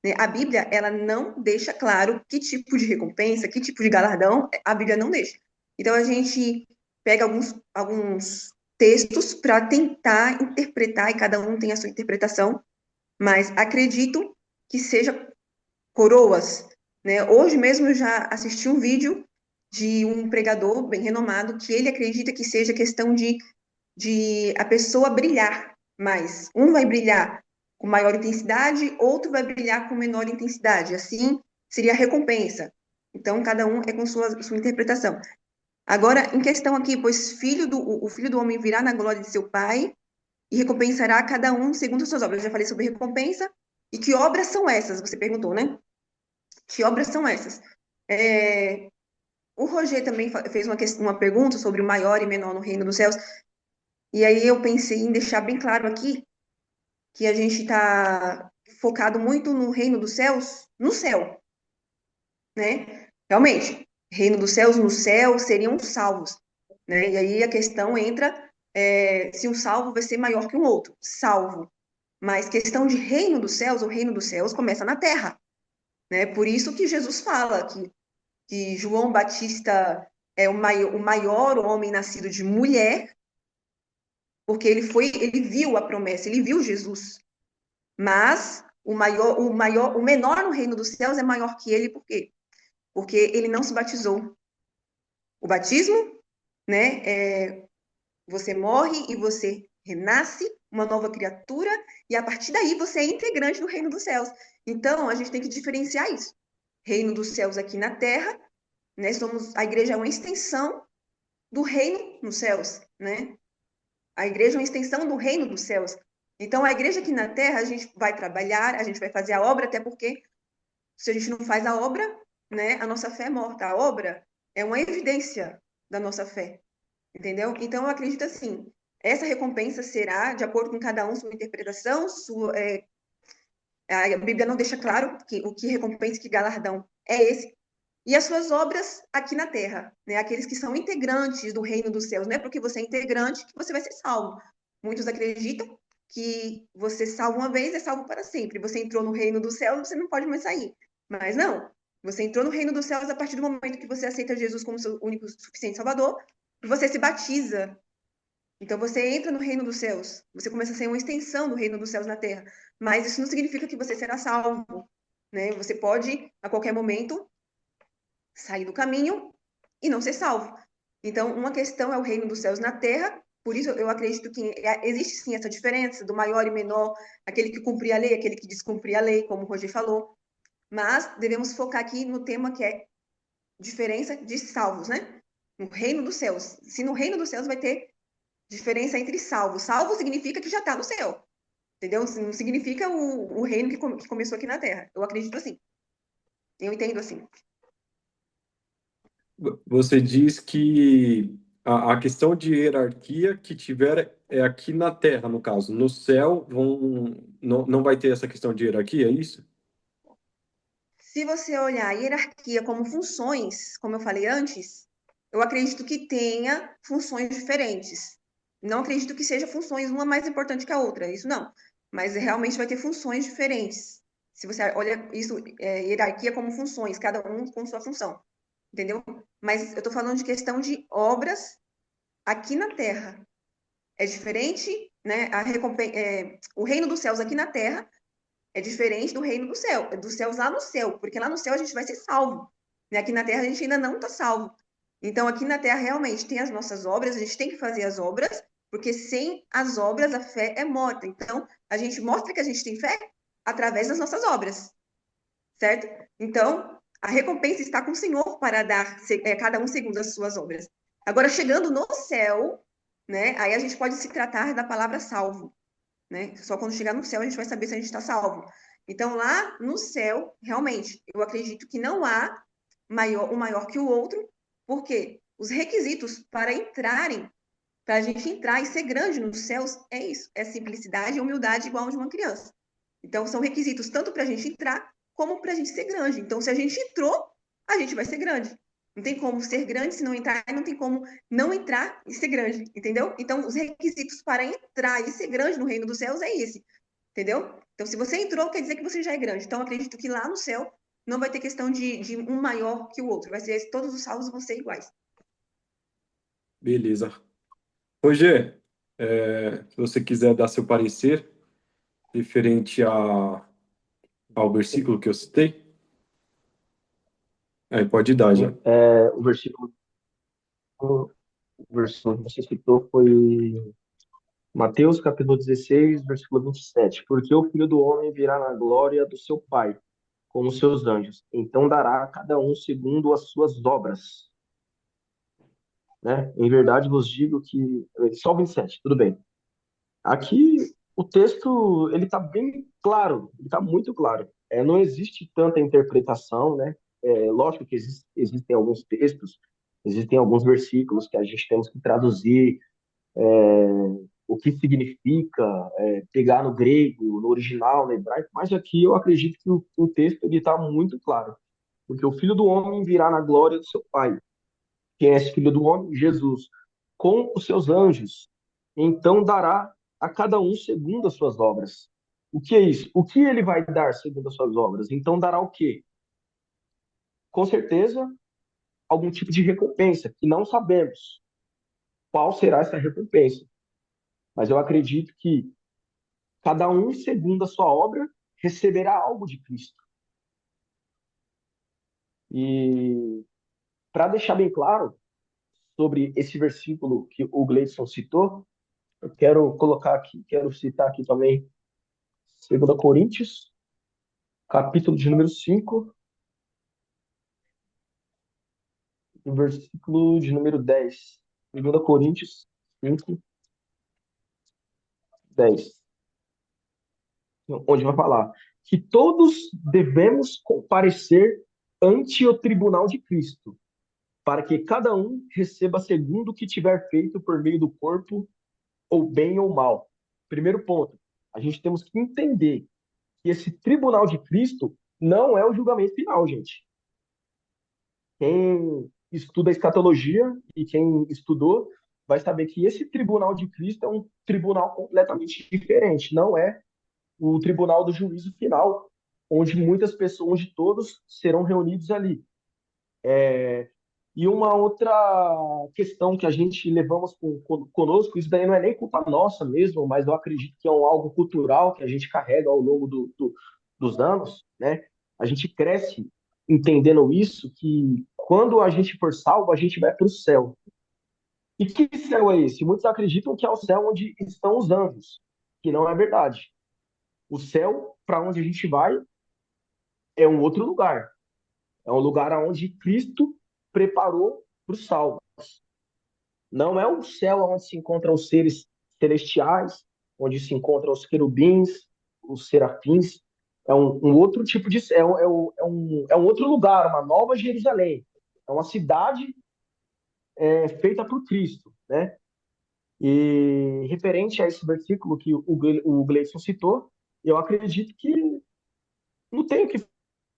né? A Bíblia, ela não deixa claro que tipo de recompensa, que tipo de galardão, a Bíblia não deixa. Então, a gente pega alguns textos para tentar interpretar, e cada um tem a sua interpretação, mas acredito que seja coroas, né? Hoje mesmo eu já assisti um vídeo de um pregador bem renomado que ele acredita que seja questão de a pessoa brilhar mais. Um vai brilhar com maior intensidade, outro vai brilhar com menor intensidade. Assim seria a recompensa. Então, cada um é com sua interpretação. Agora, em questão aqui, pois o filho do homem virá na glória de seu pai e recompensará cada um segundo as suas obras. Eu já falei sobre recompensa. E que obras são essas? Você perguntou, né? Que obras são essas? O Roger também fez uma pergunta sobre o maior e menor no reino dos céus. E aí eu pensei em deixar bem claro aqui que a gente está focado muito no reino dos céus, no céu, né? Realmente, reino dos céus, no céu, seriam os salvos, né? E aí a questão entra se um salvo vai ser maior que um outro, salvo. Mas questão de reino dos céus, o reino dos céus começa na terra, né? Por isso que Jesus fala que João Batista é o maior homem nascido de mulher, porque ele viu a promessa, ele viu Jesus. Mas o menor no reino dos céus é maior que ele, por quê? Porque ele não se batizou. O batismo, né, você morre e você renasce, uma nova criatura, e a partir daí você é integrante do reino dos céus. Então, a gente tem que diferenciar isso. Reino dos céus aqui na terra, né, a igreja é uma extensão do reino nos céus, né? A igreja é uma extensão do reino dos céus. Então, a igreja aqui na terra, a gente vai trabalhar, a gente vai fazer a obra, até porque se a gente não faz a obra, né, a nossa fé é morta. A obra é uma evidência da nossa fé, entendeu? Então, eu acredito assim, essa recompensa será, de acordo com cada um, sua interpretação, a Bíblia não deixa claro o que recompensa, que galardão é esse, e as suas obras aqui na terra, né? Aqueles que são integrantes do reino dos céus. Não é porque você é integrante que você vai ser salvo. Muitos acreditam que você salvo uma vez é salvo para sempre. Você entrou no reino dos céus, você não pode mais sair. Mas não. Você entrou no reino dos céus a partir do momento que você aceita Jesus como seu único suficiente salvador e você se batiza. Então você entra no reino dos céus. Você começa a ser uma extensão do reino dos céus na terra. Mas isso não significa que você será salvo, né? Você pode, a qualquer momento, sair do caminho e não ser salvo. Então, uma questão é o reino dos céus na terra, por isso eu acredito que existe sim essa diferença do maior e menor, aquele que cumpria a lei, aquele que descumpria a lei, como o Roger falou. Mas devemos focar aqui no tema que é diferença de salvos, né? No reino dos céus. Se no reino dos céus vai ter diferença entre salvos. Salvo significa que já está no céu, entendeu? Não significa o reino que começou aqui na terra. Eu acredito assim. Eu entendo assim. Você diz que a questão de hierarquia que tiver é aqui na Terra, no caso. No céu não vai ter essa questão de hierarquia, é isso? Se você olhar a hierarquia como funções, como eu falei antes, eu acredito que tenha funções diferentes. Não acredito que seja funções uma mais importante que a outra, isso não. Mas realmente vai ter funções diferentes. Se você olha isso, hierarquia como funções, cada um com sua função, entendeu? Mas eu estou falando de questão de obras aqui na Terra. É diferente, né? O reino dos céus aqui na Terra é diferente do reino do céu, dos céus lá no céu, porque lá no céu a gente vai ser salvo. Né? Aqui na terra a gente ainda não está salvo. Então, aqui na Terra, realmente, tem as nossas obras, a gente tem que fazer as obras, porque sem as obras, a fé é morta. Então, a gente mostra que a gente tem fé através das nossas obras, certo? Então, a recompensa está com o Senhor para dar cada um segundo as suas obras. Agora, chegando no céu, né? Aí a gente pode se tratar da palavra salvo, né? Só quando chegar no céu a gente vai saber se a gente está salvo. Então, lá no céu, realmente, eu acredito que não há um maior que o outro, porque os requisitos para entrarem, para a gente entrar e ser grande nos céus, é isso: é simplicidade e humildade igual a de uma criança. Então, são requisitos tanto para a gente entrar, como para a gente ser grande. Então, se a gente entrou, a gente vai ser grande. Não tem como ser grande se não entrar, não tem como não entrar e ser grande, entendeu? Então, os requisitos para entrar e ser grande no reino dos céus é esse, entendeu? Então, se você entrou, quer dizer que você já é grande. Então, acredito que lá no céu não vai ter questão de um maior que o outro. Vai ser todos os salvos vão ser iguais. Beleza. Roger, se você quiser dar seu parecer referente ao versículo que eu citei, aí pode dar já. O versículo que você citou foi Mateus capítulo 16, versículo 27. Porque o Filho do Homem virá na glória do seu Pai, com os seus anjos. Então dará a cada um segundo as suas obras. Né? Em verdade vos digo que... Só o 27, tudo bem. Aqui o texto ele está bem claro, ele está muito claro. Não existe tanta interpretação, né? Lógico que existem alguns textos, existem alguns versículos que a gente temos que traduzir, o que significa, pegar no grego, no original, no hebraico, mas aqui eu acredito que o texto está muito claro. Porque o Filho do Homem virá na glória do seu Pai. Quem é esse Filho do Homem? Jesus. Com os seus anjos. Então dará a cada um segundo as suas obras. O que é isso? O que ele vai dar segundo as suas obras? Então dará o quê? Com certeza, algum tipo de recompensa, que não sabemos qual será essa recompensa. Mas eu acredito que cada um, segundo a sua obra, receberá algo de Cristo. E para deixar bem claro sobre esse versículo que o Gleison citou, eu quero colocar aqui, quero citar aqui também 2 Coríntios, capítulo de número 5, versículo de número 10. 2 Coríntios 5, 10. Onde vai falar que todos devemos comparecer ante o tribunal de Cristo, para que cada um receba segundo o que tiver feito por meio do corpo, ou bem ou mal. Primeiro ponto, a gente temos que entender que esse tribunal de Cristo não é o julgamento final, gente. Quem estuda escatologia e quem estudou vai saber que esse tribunal de Cristo é um tribunal completamente diferente. Não é o tribunal do juízo final, onde muitas pessoas, onde todos serão reunidos ali. E uma outra questão que a gente levamos conosco, isso daí não é nem culpa nossa mesmo, mas eu acredito que é algo cultural que a gente carrega ao longo dos anos, né? A gente cresce entendendo isso, que quando a gente for salvo, a gente vai para o céu. E que céu é esse? Muitos acreditam que é o céu onde estão os anjos, que não é verdade. O céu, para onde a gente vai, é um outro lugar. É um lugar onde Cristo preparou para os salvos. Não é o céu onde se encontram os seres celestiais, onde se encontram os querubins, os serafins. É um outro tipo de céu, é um outro lugar, uma nova Jerusalém. É uma cidade feita por Cristo, né? E referente a esse versículo que o Gleison citou, eu acredito que não tem o que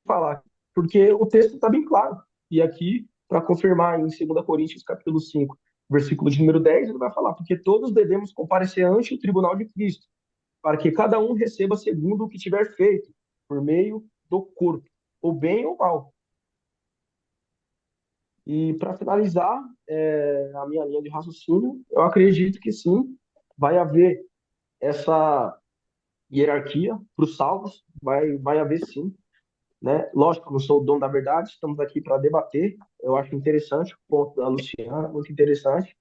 falar, porque o texto está bem claro. E aqui, para confirmar, em 2 Coríntios, capítulo 5, versículo de número 10, ele vai falar: porque todos devemos comparecer ante o tribunal de Cristo, para que cada um receba segundo o que tiver feito, por meio do corpo, ou bem ou mal. E para finalizar a minha linha de raciocínio, eu acredito que sim, vai haver essa hierarquia para os salvos, vai haver sim. né? Lógico, eu não sou o dono da verdade, estamos aqui para debater. Eu acho interessante o ponto da Luciana, muito interessante.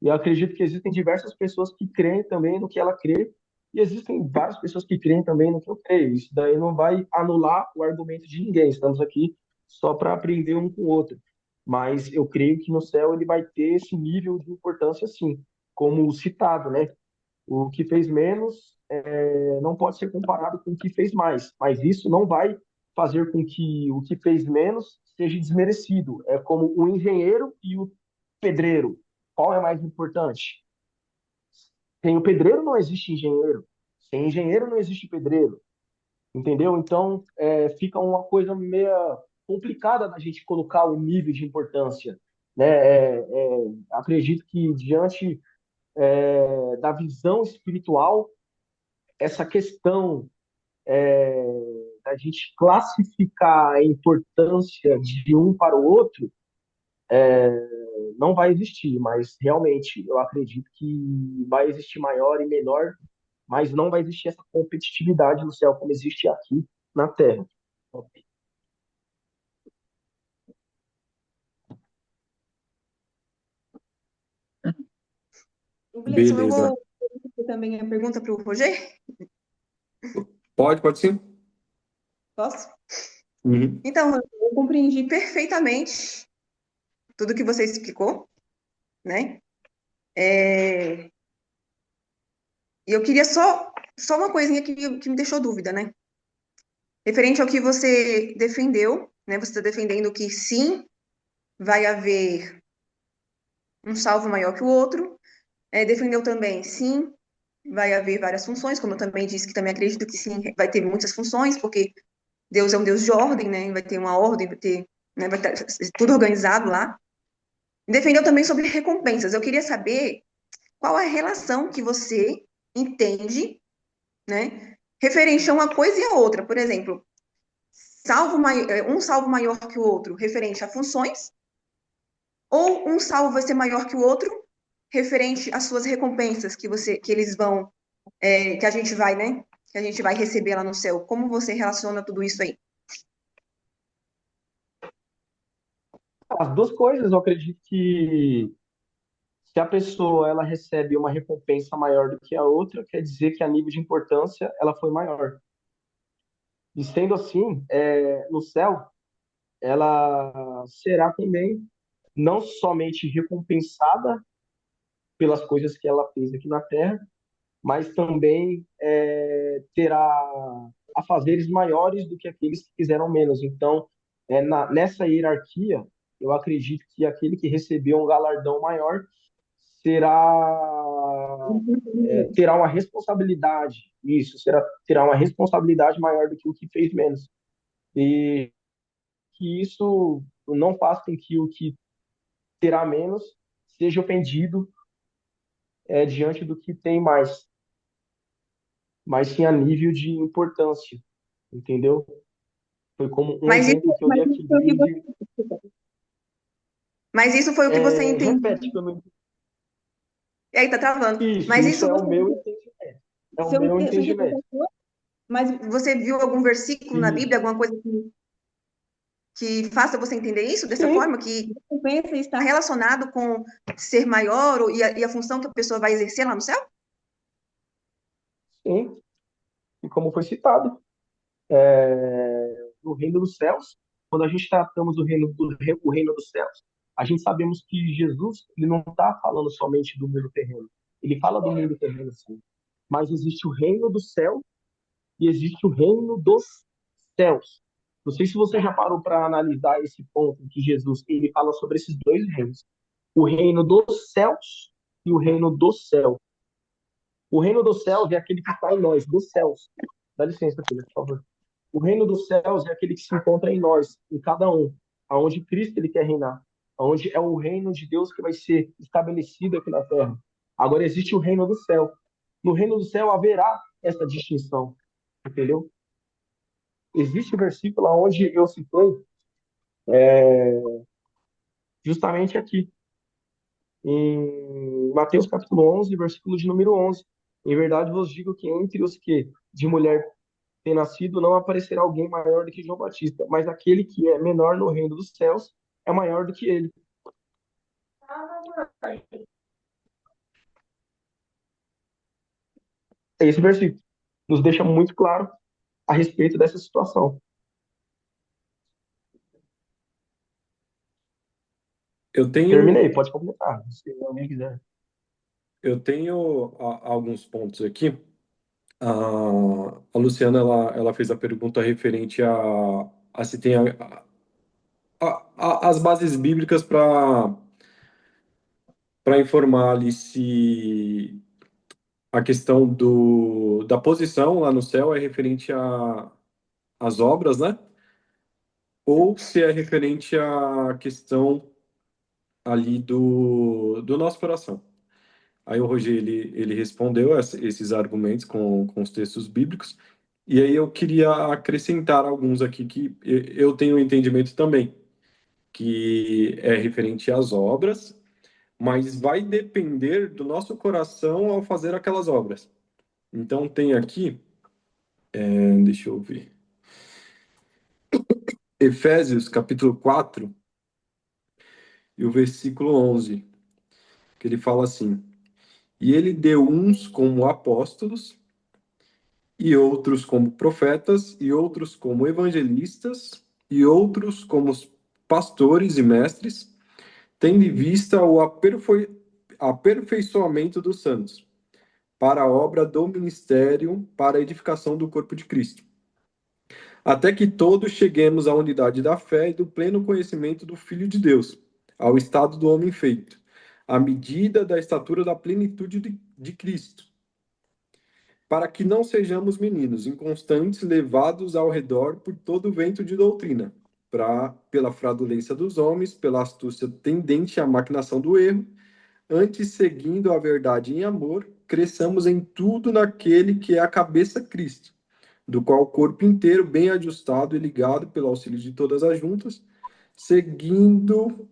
E eu acredito que existem diversas pessoas que creem também no que ela crê, e existem várias pessoas que creem também no que eu creio. Isso daí não vai anular o argumento de ninguém. Estamos aqui só para aprender um com o outro. Mas eu creio que no céu ele vai ter esse nível de importância, sim, como citado, né? O que fez menos não pode ser comparado com o que fez mais, mas isso não vai fazer com que o que fez menos seja desmerecido. É como o engenheiro e o pedreiro. Qual é mais importante? Sem o pedreiro não existe engenheiro. Sem engenheiro não existe pedreiro. Entendeu? Então, fica uma coisa meio complicada da gente colocar o nível de importância. Né? Acredito que, diante da visão espiritual, essa questão da gente classificar a importância de um para o outro não vai existir, mas realmente eu acredito que vai existir maior e menor, mas não vai existir essa competitividade no céu como existe aqui na Terra. Gleison, eu Beleza. vou fazer também a pergunta para o Roger. Pode sim. Posso? Uhum. Então, Roger, eu compreendi perfeitamente tudo que você explicou, né? É, E eu queria só uma coisinha que me deixou dúvida, né? Referente ao que você defendeu, né? Você está defendendo que sim, vai haver um salvo maior que o outro. Defendeu também, sim, vai haver várias funções, como eu também disse que também acredito que sim, vai ter muitas funções, porque Deus é um Deus de ordem, né? Vai ter uma ordem, né? Vai estar tudo organizado lá. Defendeu também sobre recompensas. Eu queria saber qual a relação que você entende, né? Referente a uma coisa e a outra. Por exemplo, um salvo maior que o outro, referente a funções, ou um salvo vai ser maior que o outro, referente às suas recompensas que eles vão, que a gente vai, né? Que a gente vai receber lá no céu. Como você relaciona tudo isso aí? As duas coisas, eu acredito que se a pessoa ela recebe uma recompensa maior do que a outra, quer dizer que a nível de importância ela foi maior. E sendo assim, no céu, ela será também não somente recompensada pelas coisas que ela fez aqui na Terra, mas também terá afazeres maiores do que aqueles que fizeram menos. Então, nessa hierarquia, eu acredito que aquele que recebeu um galardão maior será terá uma responsabilidade, isso, terá uma responsabilidade maior do que o que fez menos. E que isso não faz com que o que terá menos seja ofendido diante do que tem mais, mas sim a nível de importância, entendeu? Foi como um Mas isso, exemplo que eu mas dei isso aqui foi o que desde. mas isso foi o que você Repete entendeu. que eu não. E aí, tá travando. Isso, Mas isso isso é o você, meu entendimento. É o seu, meu sua entendimento. interpretação, mas você viu algum versículo na E, Bíblia, alguma coisa que faça você entender isso dessa sim, forma, que recompensa está relacionado com ser maior e a função que a pessoa vai exercer lá no céu? sim. E como foi citado, no reino dos céus, quando a gente tratamos o reino dos céus, a gente sabemos que Jesus ele não está falando somente do mundo terreno. Ele fala do mundo terreno, sim. Mas existe o reino do céu e existe o reino dos céus. Não sei se você já parou para analisar esse ponto que Jesus ele fala sobre esses dois reinos: o reino dos céus e o reino do céu. O reino dos céus é aquele que está em nós, dos céus. Dá licença, filha, por favor. O reino dos céus é aquele que se encontra em nós, em cada um, aonde Cristo ele quer reinar, aonde é o reino de Deus que vai ser estabelecido aqui na terra. Agora existe o reino do céu. No reino do céu haverá essa distinção, entendeu? Existe o versículo onde eu citei justamente aqui, em Mateus capítulo 11, versículo de número 11. Em verdade vos digo que entre os que de mulher tem nascido, não aparecerá alguém maior do que João Batista, mas aquele que é menor no reino dos céus é maior do que ele. Esse versículo nos deixa muito claro a respeito dessa situação. Eu tenho, Terminei, pode completar, se alguém quiser. eu tenho alguns pontos aqui. A Luciana, ela fez a pergunta referente a se tem as bases bíblicas para informar ali se a questão da posição lá no céu é referente às obras, né? Ou se é referente à questão ali do nosso coração. Aí o Roger, ele respondeu esses argumentos com os textos bíblicos, e aí eu queria acrescentar alguns aqui que eu tenho um entendimento também, que é referente às obras, mas vai depender do nosso coração ao fazer aquelas obras. Então tem aqui, deixa eu ver, Efésios capítulo 4 e o versículo 11, que ele fala assim: E ele deu uns como apóstolos, e outros como profetas, e outros como evangelistas, e outros como pastores e mestres, tendo em vista o aperfeiçoamento dos santos, para a obra do ministério, para a edificação do corpo de Cristo, até que todos cheguemos à unidade da fé e do pleno conhecimento do Filho de Deus, ao estado do homem feito, à medida da estatura da plenitude de Cristo, para que não sejamos meninos inconstantes, levados ao redor por todo vento de doutrina, pela fraudulência dos homens, pela astúcia tendente à maquinação do erro, antes seguindo a verdade em amor, cresçamos em tudo naquele que é a cabeça Cristo, do qual o corpo inteiro, bem ajustado e ligado pelo auxílio de todas as juntas, segundo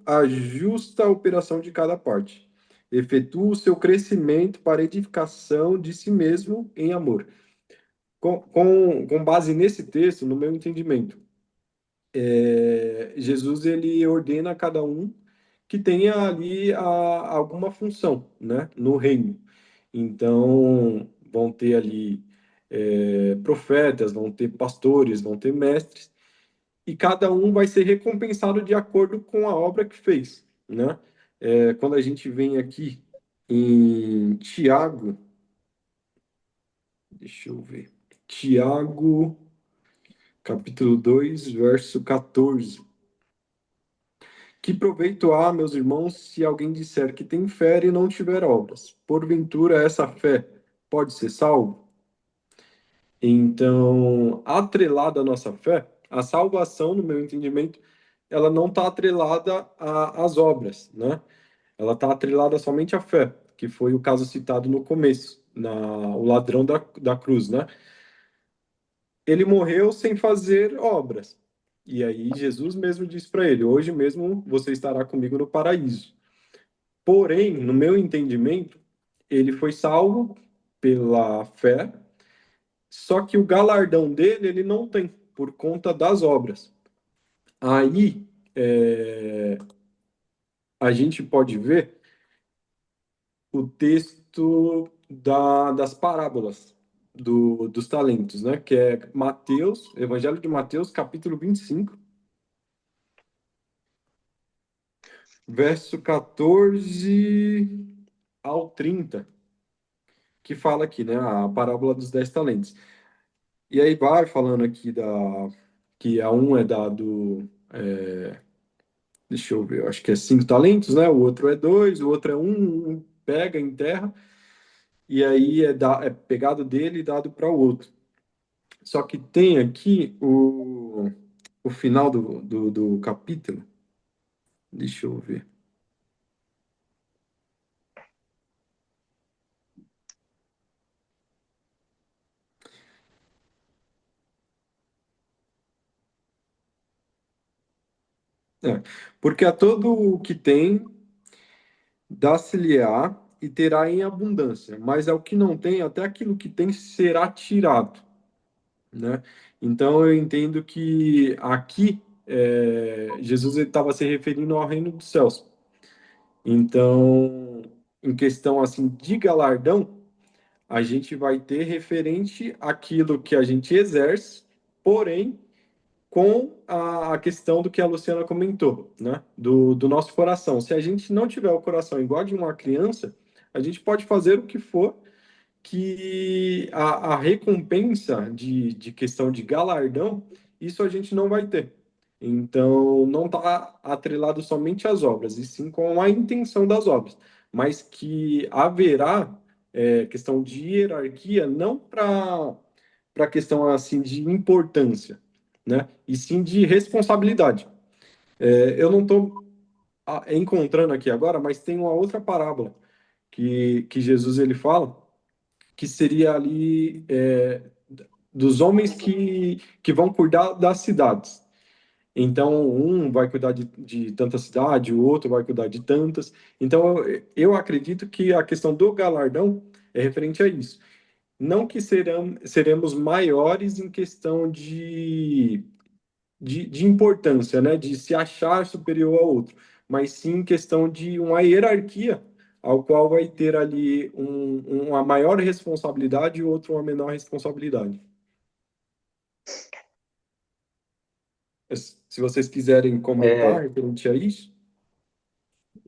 a justa operação de cada parte, efetua o seu crescimento para edificação de si mesmo em amor. Com base nesse texto, no meu entendimento, Jesus ele ordena a cada um que tenha ali alguma função, né, no reino. Então, vão ter ali profetas, vão ter pastores, vão ter mestres, e cada um vai ser recompensado de acordo com a obra que fez, né? Quando a gente vem aqui em Tiago, deixa eu ver, Tiago, capítulo 2 verso 14. Que proveito há, meus irmãos, se alguém disser que tem fé e não tiver obras? Porventura, essa fé pode ser salvo? Então, atrelada à nossa fé, a salvação, no meu entendimento, ela não está atrelada às obras, né? Ela está atrelada somente à fé, que foi o caso citado no começo, o ladrão da cruz, né? Ele morreu sem fazer obras. E aí Jesus mesmo disse para ele: hoje mesmo você estará comigo no paraíso. Porém, no meu entendimento, ele foi salvo pela fé, só que o galardão dele ele não tem, por conta das obras. Aí a gente pode ver o texto das parábolas dos talentos, né? Que é Mateus, Evangelho de Mateus, capítulo 25, verso 14 ao 30, que fala aqui, né? A parábola dos 10 talentos. E aí vai falando aqui que a um é dado, deixa eu ver, eu acho que é 5 talentos, né? O outro é 2, o outro é um pega em terra, e aí é pegado dele e dado para o outro. Só que tem aqui o final do capítulo, deixa eu ver. É, porque a todo o que tem, dá-se-lhe-á, e terá em abundância, mas ao que não tem, até aquilo que tem será tirado, né? Então eu entendo que aqui Jesus estava se referindo ao reino dos céus. Então, em questão assim de galardão, a gente vai ter referente àquilo que a gente exerce, porém com a questão do que a Luciana comentou, né? Do nosso coração. Se a gente não tiver o coração igual de uma criança, a gente pode fazer o que for, que a recompensa de questão de galardão, isso a gente não vai ter. Então, não está atrelado somente às obras, e sim com a intenção das obras, mas que haverá questão de hierarquia, não para questão assim de importância, né? E sim de responsabilidade. Eu não estou encontrando aqui agora, mas tem uma outra parábola que Jesus ele fala, que seria ali dos homens que vão cuidar das cidades. Então, um vai cuidar de tanta cidade, o outro vai cuidar de tantas. Então, eu acredito que a questão do galardão é referente a isso. Não que seremos maiores em questão de importância, né? De se achar superior ao outro, mas sim questão de uma hierarquia, ao qual vai ter ali uma maior responsabilidade e o outro uma menor responsabilidade. Se vocês quiserem comentar É, referente a isso.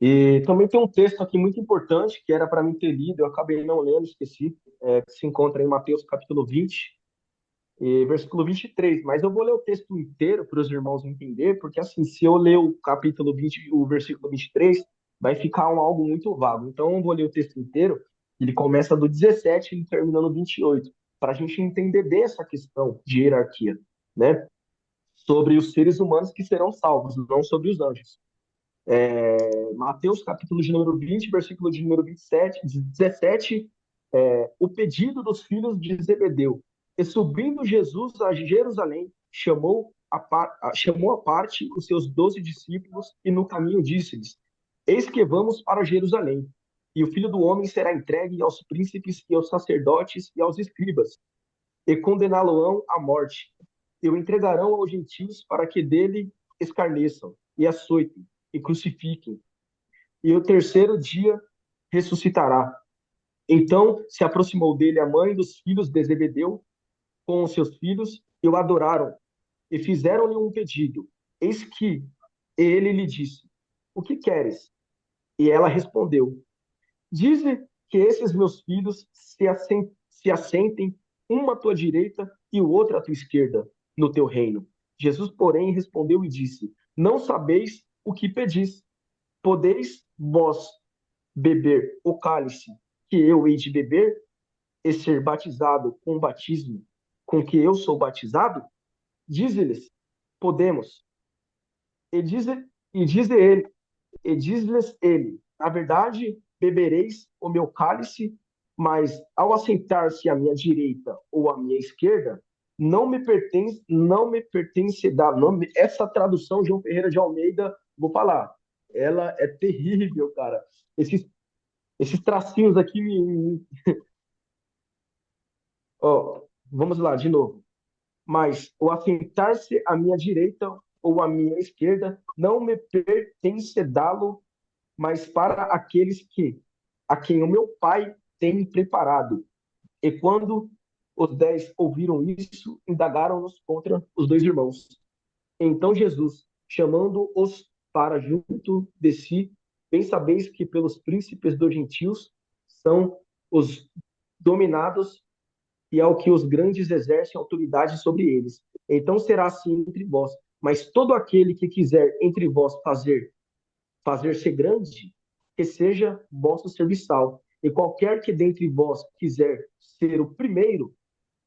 e também tem um texto aqui muito importante que era para mim ter lido, eu acabei não lendo, esqueci, que se encontra em Mateus capítulo 20, e versículo 23. Mas eu vou ler o texto inteiro para os irmãos entender, porque assim, se eu ler o capítulo 20, o versículo 23, vai ficar algo muito vago. Então eu vou ler o texto inteiro, ele começa do 17 e termina no 28, para a gente entender bem essa questão de hierarquia, né? Sobre os seres humanos que serão salvos, não sobre os anjos. Mateus, capítulo de número 20, versículo de número 27, 17, o pedido dos filhos de Zebedeu. E subindo Jesus a Jerusalém, chamou à parte os seus 12 discípulos e no caminho disse-lhes: Eis que vamos para Jerusalém, e o Filho do Homem será entregue aos príncipes e aos sacerdotes e aos escribas, e condená-lo-ão à morte, e o entregarão aos gentios para que dele escarneçam, e açoitem, e crucifiquem, e o terceiro dia ressuscitará. Então se aproximou dele a mãe dos filhos de Zebedeu com os seus filhos, e o adoraram, e fizeram-lhe um pedido. Eis que ele lhe disse: O que queres? E ela respondeu: Dize que esses meus filhos se assentem, uma à tua direita e o outro à tua esquerda, no teu reino. Jesus, porém, respondeu e disse: Não sabeis o que pedis. Podeis vós beber o cálice que eu hei de beber e ser batizado com o batismo com que eu sou batizado? Diz-lhes: Podemos. E diz, e diz ele, e diz-lhes ele: Na verdade, bebereis o meu cálice, mas ao assentar-se à minha direita ou à minha esquerda, não me pertence dar nome. Essa tradução, João Ferreira de Almeida, vou falar, ela é terrível, cara. Esses tracinhos aqui Ó, vamos lá, de novo. Mas o assentar-se à minha direita ou à minha esquerda não me pertence dá-lo, mas para aqueles a quem o meu Pai tem preparado. E quando os 10 ouviram isso, indagaram-nos contra os dois irmãos. Então Jesus, chamando-os para junto de si, bem sabeis que pelos príncipes dos gentios são os dominados e ao que os grandes exercem autoridade sobre eles. Então será assim entre vós. Mas todo aquele que quiser entre vós fazer-se grande, que seja vosso serviçal. E qualquer que dentre vós quiser ser o primeiro,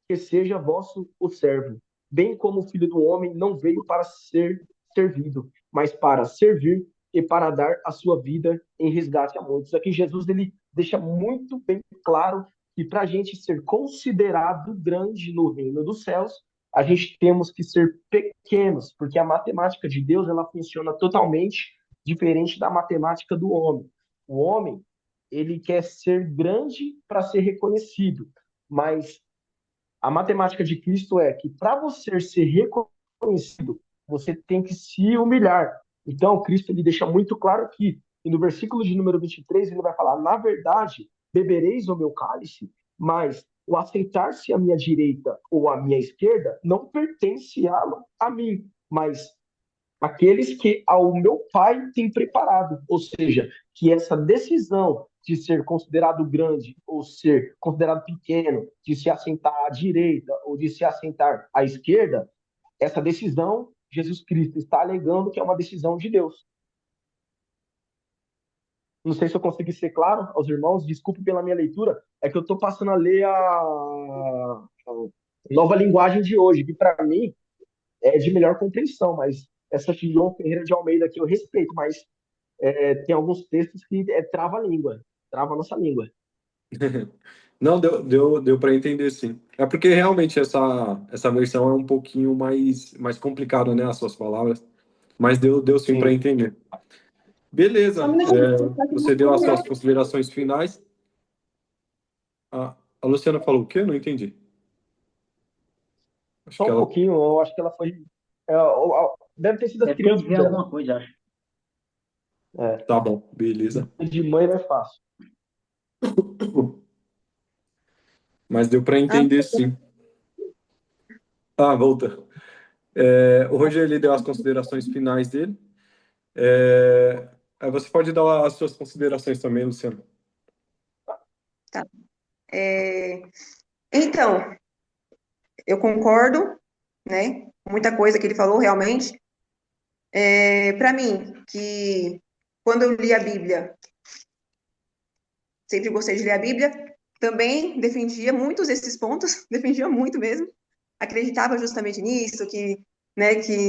que seja vosso o servo. Bem como o Filho do Homem não veio para ser servido, mas para servir e para dar a sua vida em resgate a muitos. Aqui Jesus ele deixa muito bem claro que para a gente ser considerado grande no reino dos céus, a gente temos que ser pequenos, porque a matemática de Deus ela funciona totalmente diferente da matemática do homem. O homem ele quer ser grande para ser reconhecido, mas a matemática de Cristo é que para você ser reconhecido, você tem que se humilhar. Então, Cristo ele deixa muito claro aqui, e no versículo de número 23, ele vai falar: na verdade, bebereis o meu cálice, mas o assentar-se à minha direita ou à minha esquerda não pertence a mim, mas aqueles que ao meu Pai tem preparado. Ou seja, que essa decisão de ser considerado grande ou ser considerado pequeno, de se assentar à direita ou de se assentar à esquerda, essa decisão, Jesus Cristo está alegando que é uma decisão de Deus. Não sei se eu consegui ser claro aos irmãos, desculpe pela minha leitura, é que eu estou passando a ler a nova linguagem de hoje, que para mim é de melhor compreensão, mas essa de João Ferreira de Almeida aqui eu respeito, mas tem alguns textos que trava a língua, trava a nossa língua. Não, deu para entender, sim. É porque realmente essa versão é um pouquinho mais complicada, né, as suas palavras, mas deu sim para Sim. entender. Beleza, Só um minutinho, só que você deu as não- suas considerações finais. A Luciana falou o quê? Não entendi. Acho Só que um ela... pouquinho, eu acho que ela foi. Deve ter sido as Deve ter crianças de ver dela. alguma coisa, acho. Tá bom, beleza. De mãe não é fácil. Mas deu para Ah, entender, sim. Volta. O Roger, ele deu as considerações finais dele. Você pode dar as suas considerações também, Luciano. tá. É, então, eu concordo, né? Muita coisa que ele falou, realmente. Para mim, que quando eu li a Bíblia, sempre gostei de ler a Bíblia, também defendia muitos desses pontos, defendia muito mesmo. Acreditava justamente nisso, que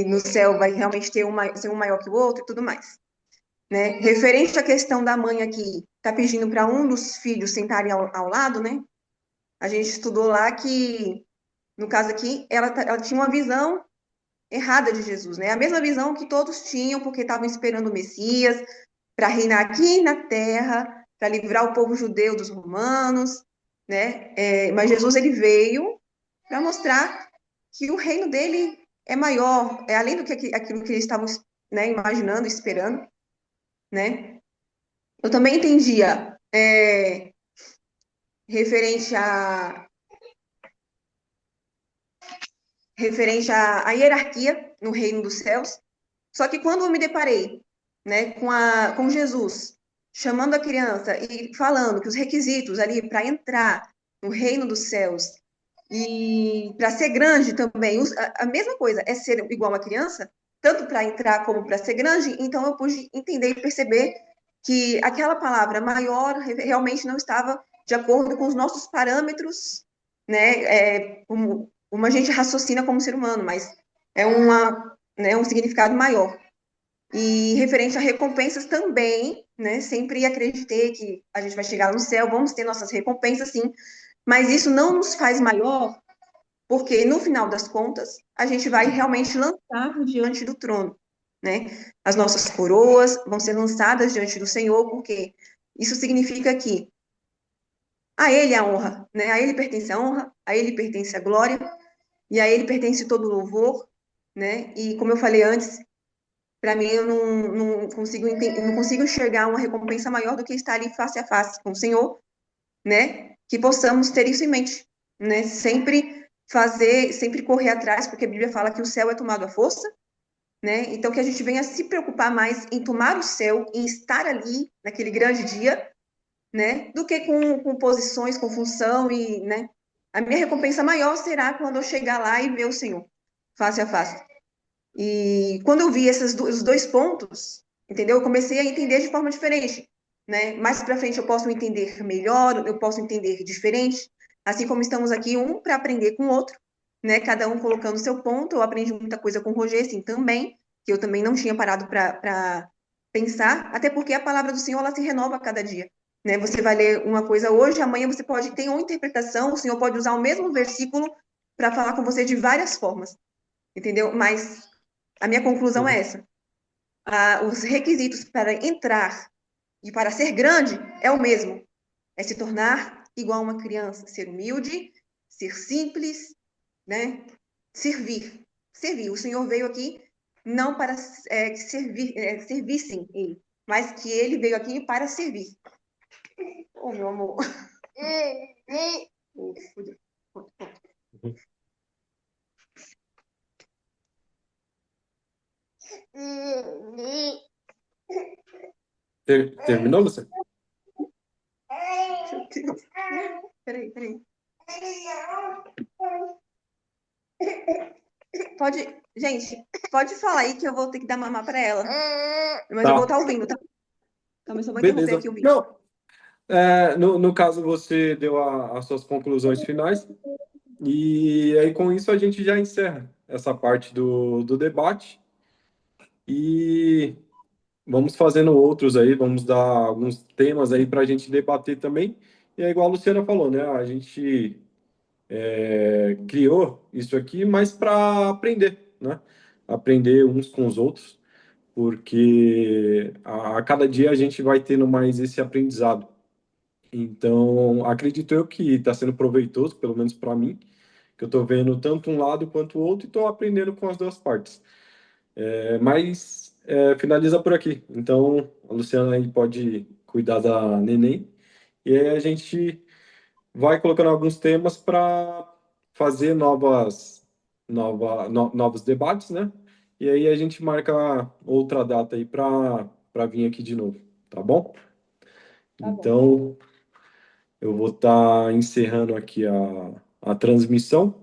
no céu vai realmente ser um maior que o outro e tudo mais. Né? Referente à questão da mãe aqui, tá pedindo para um dos filhos sentarem ao lado, né? A gente estudou lá que, no caso aqui, ela tinha uma visão errada de Jesus, né? A mesma visão que todos tinham, porque estavam esperando o Messias para reinar aqui na Terra, para livrar o povo judeu dos romanos, né? Mas Jesus ele veio para mostrar que o reino dele é maior, é além do que aquilo que eles estavam, né, imaginando, esperando, né? Eu também entendia referente a referente à hierarquia no reino dos céus. Só que quando eu me deparei, né, com Jesus chamando a criança e falando que os requisitos ali para entrar no reino dos céus e para ser grande também, a mesma coisa, é ser igual a criança, tanto para entrar como para ser grande, então eu pude entender e perceber que aquela palavra maior realmente não estava de acordo com os nossos parâmetros, né, como a gente raciocina como ser humano, mas né, um significado maior. E referente a recompensas também, né? Sempre acreditei que a gente vai chegar no céu, vamos ter nossas recompensas, sim, mas isso não nos faz maior, porque no final das contas, a gente vai realmente lançar diante do trono, né? As nossas coroas vão ser lançadas diante do Senhor, porque isso significa que a Ele a honra, né? A Ele pertence a honra, a Ele pertence a glória, e a Ele pertence todo o louvor, né? E como eu falei antes, para mim, eu não consigo enxergar uma recompensa maior do que estar ali face a face com o Senhor, né? Que possamos ter isso em mente, né? Sempre correr atrás, porque a Bíblia fala que o céu é tomado à força, né? Então, que a gente venha se preocupar mais em tomar o céu, em estar ali naquele grande dia, né? Do que com posições, com função né? A minha recompensa maior será quando eu chegar lá e ver o Senhor face a face. E quando eu vi os dois pontos, entendeu? Eu comecei a entender de forma diferente, né? Mais para frente eu posso entender melhor, eu posso entender diferente, assim como estamos aqui um para aprender com o outro, né? Cada um colocando o seu ponto. Eu aprendi muita coisa com o Roger, assim, também, que eu também não tinha parado para pensar, até porque a palavra do Senhor ela se renova a cada dia. Né? Você vai ler uma coisa hoje, amanhã você pode ter uma interpretação, o Senhor pode usar o mesmo versículo para falar com você de várias formas, entendeu? Mas a minha conclusão é essa. Os requisitos para entrar E para ser grande é o mesmo. É se tornar igual a uma criança, ser humilde, ser simples, né? Servir. Servir. O Senhor veio aqui não para servissem ele, mas que ele veio aqui para servir. Oh, meu amor. Terminou, Luciana? Peraí. Gente, pode falar aí que eu vou ter que dar mamar para ela. Mas eu vou estar ouvindo, tá? Então, eu só vou interromper Beleza. aqui o vídeo. Não, no caso, você deu as suas conclusões finais, e aí com isso a gente já encerra essa parte do debate, e vamos fazendo outros aí, vamos dar alguns temas aí para a gente debater também. E é igual a Luciana falou, né? A gente criou isso aqui, mas para aprender, né? Aprender uns com os outros, porque a cada dia a gente vai tendo mais esse aprendizado. Então, acredito eu que está sendo proveitoso, pelo menos para mim, que eu estou vendo tanto um lado quanto o outro e estou aprendendo com as duas partes. Mas finaliza por aqui. Então, a Luciana aí pode cuidar da neném. E aí a gente vai colocando alguns temas para fazer novos debates, né? E aí a gente marca outra data aí para vir aqui de novo, tá bom? Tá bom. Então, eu vou estar encerrando aqui a transmissão.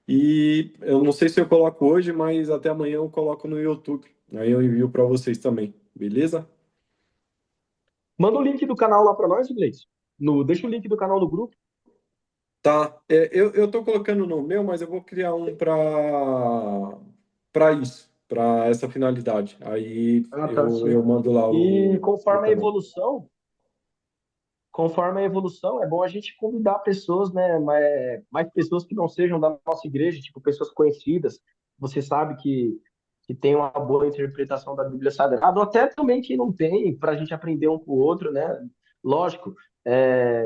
E eu não sei se eu coloco hoje, mas até amanhã eu coloco no YouTube. Aí eu envio para vocês também, beleza? Manda o link do canal lá para nós, Gleice. Deixa o link do canal no grupo. Tá, eu tô colocando no meu, mas eu vou criar um para isso, para essa finalidade. Aí Ah, tá, eu sim. mando lá E o canal. conforme a evolução, é bom a gente convidar pessoas, né, mais pessoas que não sejam da nossa igreja, tipo pessoas conhecidas. Você sabe que tem uma boa interpretação da Bíblia Sagrada, ou até também que não tem, para a gente aprender um com o outro, né? Lógico,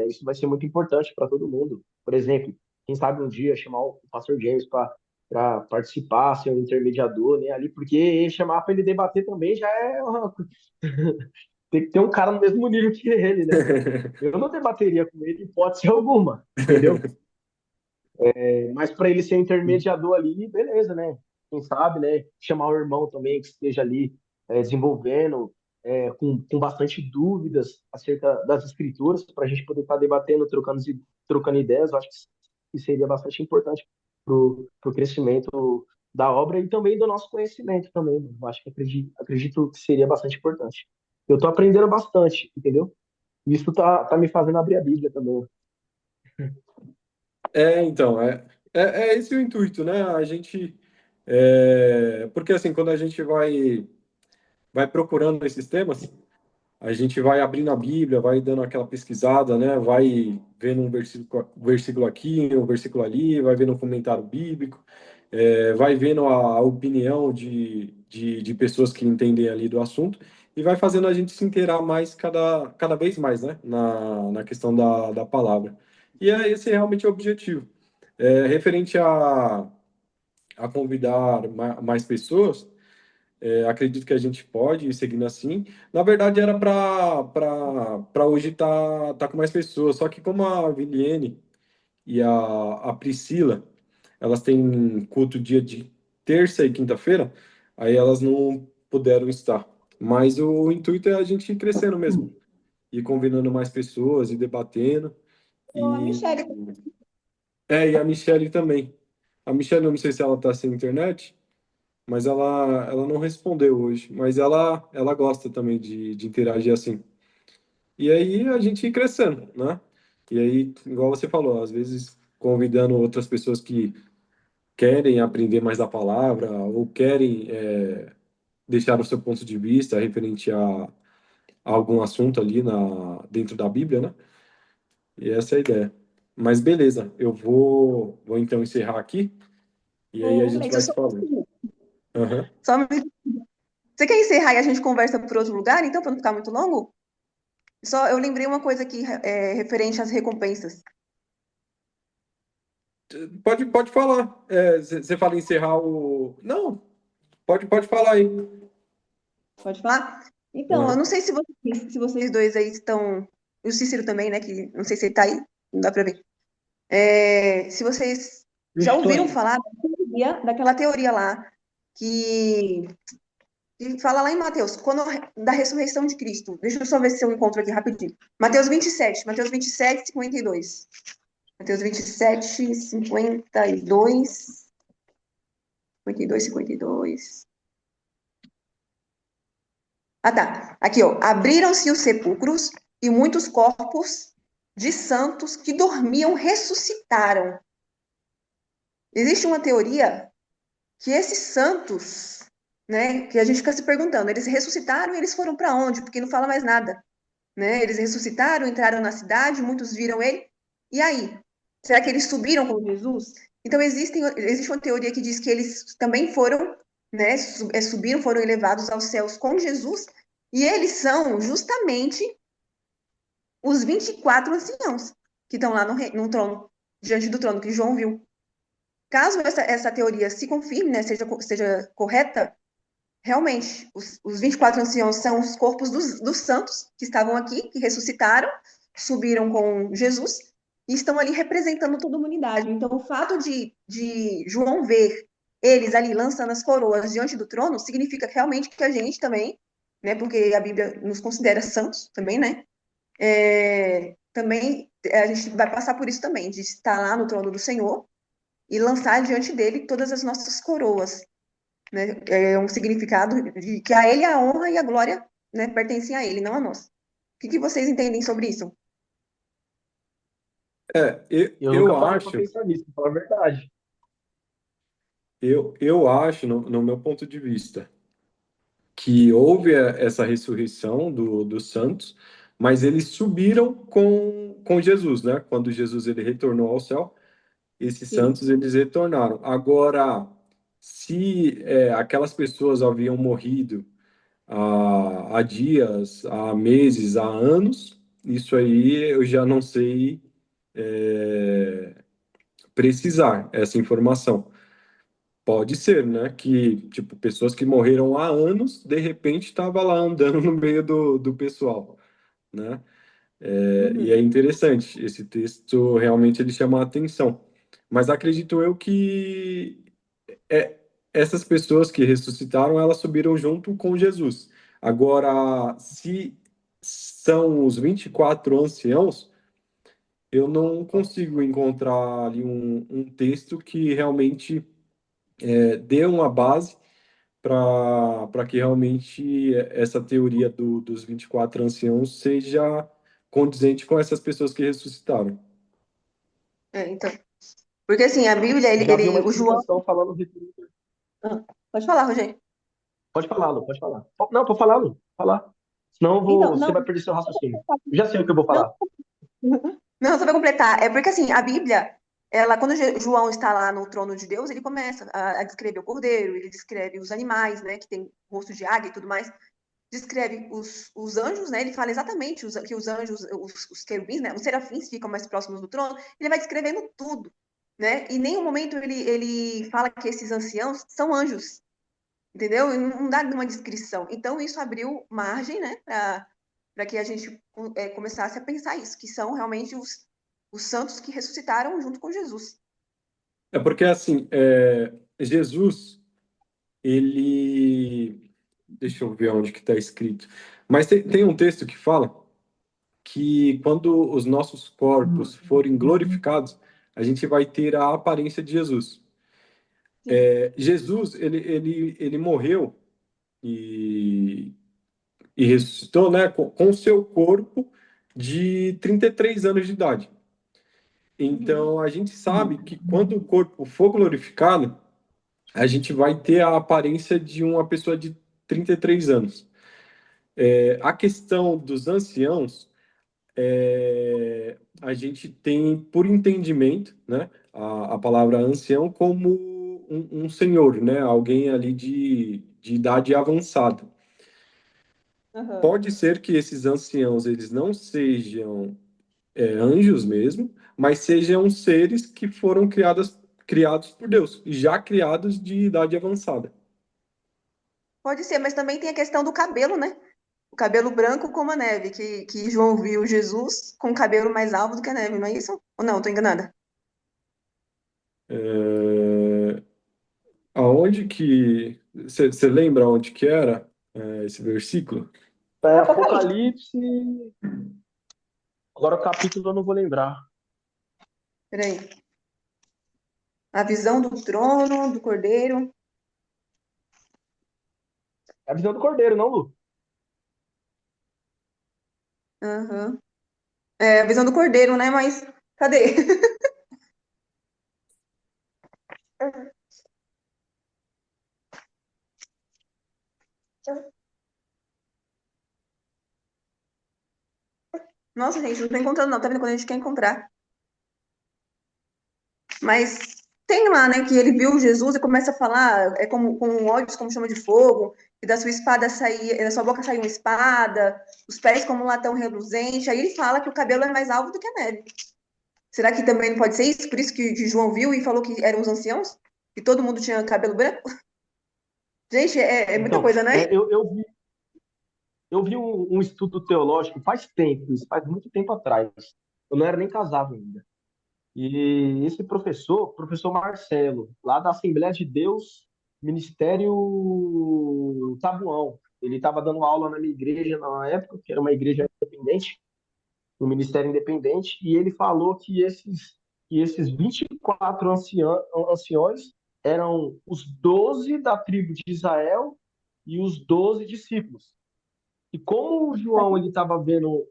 isso vai ser muito importante para todo mundo. Por exemplo, quem sabe um dia chamar o Pastor James para participar, ser um intermediador, né, ali, porque chamar para ele debater também já é tem que ter um cara no mesmo nível que ele, né? Eu não debateria com ele, hipótese alguma, entendeu? Mas para ele ser intermediador ali, beleza, né? Quem sabe, né? Chamar o irmão também que esteja ali desenvolvendo, com bastante dúvidas acerca das escrituras, para a gente poder estar debatendo, trocando ideias. Eu acho que seria bastante importante para o crescimento da obra e também do nosso conhecimento também. Eu acho que acredito que seria bastante importante. Eu estou aprendendo bastante, entendeu? Isso tá me fazendo abrir a Bíblia também. Então, é esse o intuito, né? A gente, porque assim, quando a gente vai procurando esses temas, a gente vai abrindo a Bíblia, vai dando aquela pesquisada, né? Vai vendo um versículo aqui, um versículo ali, vai vendo um comentário bíblico, vai vendo a opinião de pessoas que entendem ali do assunto e vai fazendo a gente se inteirar mais cada vez mais, né? Na questão da palavra. E esse é realmente o objetivo. Referente a convidar mais pessoas, acredito que a gente pode ir seguindo assim. Na verdade, era para hoje tá com mais pessoas, só que como a Viliene e a Priscila, elas têm culto dia de terça e quinta-feira, aí elas não puderam estar. Mas o intuito é a gente ir crescendo mesmo, ir convidando mais pessoas e debatendo. A E, Michelle. e a Michelle também. A Michelle, eu não sei se ela está sem internet, mas ela não respondeu hoje. Mas ela gosta também de interagir assim. E aí a gente ir crescendo, né? E aí, igual você falou, às vezes convidando outras pessoas que querem aprender mais da palavra ou querem deixar o seu ponto de vista referente a algum assunto ali dentro da Bíblia, né? E essa é a ideia. Mas beleza, eu vou então encerrar aqui e aí a Ô, gente Gleice, eu vai se falando. Aham. só me... Você quer encerrar e a gente conversa por outro lugar, então, para não ficar muito longo? Só eu lembrei uma coisa aqui referente às recompensas. Pode falar. Você fala em encerrar o. Não, pode falar aí. Pode falar? Então, eu Aham. não sei se vocês dois aí estão. E o Cícero também, né? Que não sei se ele tá aí, não dá pra ver. Se vocês já Estou ouviram aí. falar daquela teoria lá, que, que fala lá em Mateus, da ressurreição de Cristo. Deixa eu só ver se eu encontro aqui rapidinho. Mateus 27, 52. Mateus 27, 52, 52, 52. Ah, tá. Aqui, ó. Abriram-se os sepulcros e muitos corpos de santos que dormiam ressuscitaram. Existe uma teoria que esses santos, né, que a gente fica se perguntando, eles ressuscitaram e eles foram para onde? Porque não fala mais nada, né? Eles ressuscitaram, entraram na cidade, muitos viram ele. E aí? Será que eles subiram com Jesus? Então existe uma teoria que diz que eles também foram, né, subiram, foram elevados aos céus com Jesus, e eles são justamente os 24 anciãos que estão lá no trono, diante do trono que João viu. Caso essa teoria se confirme, né, seja correta, realmente, os 24 anciãos são os corpos dos santos que estavam aqui, que ressuscitaram, subiram com Jesus e estão ali representando toda a humanidade. Então, o fato de João ver eles ali lançando as coroas diante do trono significa realmente que a gente também, né, porque a Bíblia nos considera santos também, né, também a gente vai passar por isso também, de estar lá no trono do Senhor e lançar diante dele todas as nossas coroas, né? É um significado de que a ele a honra e a glória, né, pertencem a ele, não a nós. O que vocês entendem sobre isso? Eu Eu nunca parei para acho, pensar nisso, pra falar a verdade. eu acho, no meu ponto de vista, que houve essa ressurreição dos santos, mas eles subiram com Jesus, né? Quando Jesus ele retornou ao céu, esses Sim. santos eles retornaram. Agora, se aquelas pessoas haviam morrido há dias, há meses, há anos, isso aí eu já não sei precisar essa informação. Pode ser, né? Que, tipo, pessoas que morreram há anos, de repente estava lá andando no meio do pessoal, né? E é Uhum. interessante, esse texto realmente ele chama a atenção. Mas acredito eu que é, essas pessoas que ressuscitaram, elas subiram junto com Jesus. Agora, se são os 24 anciãos, eu não consigo encontrar ali um texto que realmente dê uma base para que realmente essa teoria dos 24 anciãos seja condizente com essas pessoas que ressuscitaram. Então, porque assim, a Bíblia, Já vi uma o João. explicação falando. Ah, pode falar, Rogério. Pode falar, Lu, pode falar. Não, pode falar, Lu, pode falar. Senão Então, você não, vai perder seu raciocínio. Já sei o que eu vou não, falar. não, só para completar, é porque assim, a Bíblia, quando João está lá no trono de Deus, ele começa a descrever o cordeiro, ele descreve os animais, né, que tem rosto de águia e tudo mais, descreve os anjos, né? Ele fala exatamente que os anjos, os querubins, né? Os serafins ficam mais próximos do trono. Ele vai descrevendo tudo, né? E em nenhum momento ele fala que esses anciãos são anjos, entendeu? E não dá uma descrição. Então isso abriu margem, né? Para que a gente começasse a pensar isso, que são realmente os santos que ressuscitaram junto com Jesus. É porque, assim, Jesus, ele... Deixa eu ver onde que está escrito. Mas tem um texto que fala que quando os nossos corpos forem glorificados, a gente vai ter a aparência de Jesus. Sim. Jesus, ele morreu e, e ressuscitou, né, com o seu corpo de 33 anos de idade. Uhum. Então, a gente sabe que quando o corpo for glorificado, a gente vai ter a aparência de uma pessoa de 33 anos. A questão dos anciãos, a gente tem, por entendimento, né, a palavra ancião como um senhor, né, alguém ali de idade avançada. Aham. Pode ser que esses anciãos eles não sejam anjos mesmo, mas sejam seres que foram criados por Deus, e já criados de idade avançada. Pode ser, mas também tem a questão do cabelo, né? O cabelo branco como a neve, que João viu Jesus com o cabelo mais alvo do que a neve, não é isso? Ou não, tô enganada? É, Aonde que... Você lembra onde que era esse versículo? É Apocalipse. Apocalipse. Agora o capítulo eu não vou lembrar. Peraí. A visão do trono, do cordeiro. É a visão do Cordeiro, não, Lu? Aham. É, a visão do cordeiro, né? Mas cadê? Nossa, gente, não tô encontrando, não. Tá vendo quando a gente quer encontrar? Mas tem lá, né, que ele viu Jesus e começa a falar, como com olhos como chama de fogo, e da sua espada saía, da sua boca saiu uma espada, os pés como um latão reluzente. Aí ele fala que o cabelo é mais alvo do que a neve. Será que também não pode ser isso? Por isso que João viu e falou que eram os anciãos? Que todo mundo tinha cabelo branco? Gente, é muita Então, coisa, né? eu vi um estudo teológico faz tempo, isso faz muito tempo atrás. Eu não era nem casado ainda. E esse professor Marcelo, lá da Assembleia de Deus, Ministério Tabuão, ele estava dando aula na minha igreja na época, que era uma igreja independente, um ministério independente, e ele falou que esses 24 anciões eram os 12 da tribo de Israel e os 12 discípulos. E como o João ele estava vendo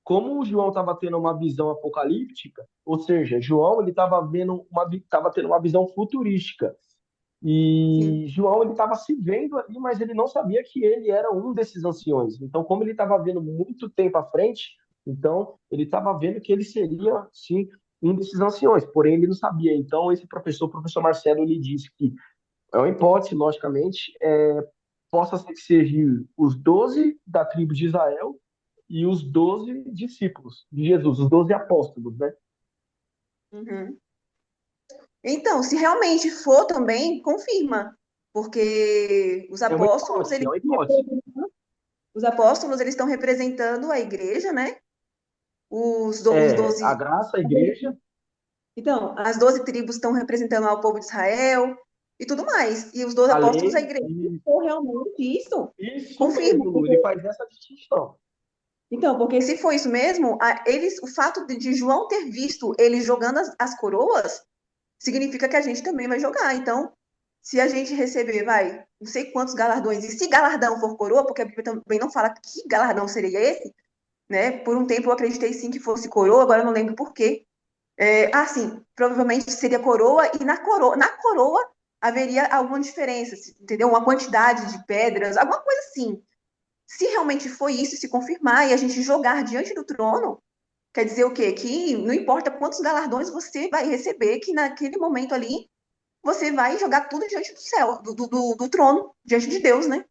como o João estava tendo uma visão apocalíptica, ou seja, João ele estava tendo uma visão futurística. Sim. E João ele estava se vendo ali, mas ele não sabia que ele era um desses anciões. Então, como ele estava vendo muito tempo à frente, então ele estava vendo que ele seria sim um desses anciões. Porém, ele não sabia. Então, esse professor, o professor Marcelo, ele disse que é uma hipótese, logicamente, possa ser que sejam os 12 da tribo de Israel e os 12 discípulos de Jesus, os 12 apóstolos, né? Uhum. Então, se realmente for também, confirma. Porque É uma hipótese, é uma hipótese. os apóstolos, eles estão representando a igreja, né? Os A 12. graça, a igreja, Então, as 12 tribos estão representando ao povo de Israel e tudo mais. E os 12 a apóstolos, a lei, igreja. Se e for realmente isso, isso confirma. mesmo, Lu, ele faz essa distinção. Então, porque se for isso mesmo, o fato de João ter visto eles jogando as coroas, significa que a gente também vai jogar. Então, se a gente receber, vai, não sei quantos galardões, e se galardão for coroa, porque a Bíblia também não fala que galardão seria esse, né? Por um tempo eu acreditei sim que fosse coroa, agora eu não lembro por quê. Sim, provavelmente seria coroa, e na coroa haveria alguma diferença, entendeu? Uma quantidade de pedras, alguma coisa assim. Se realmente foi isso, se confirmar e a gente jogar diante do trono, quer dizer o quê? Que não importa quantos galardões você vai receber, que naquele momento ali você vai jogar tudo diante do céu, do trono, diante de Deus, né?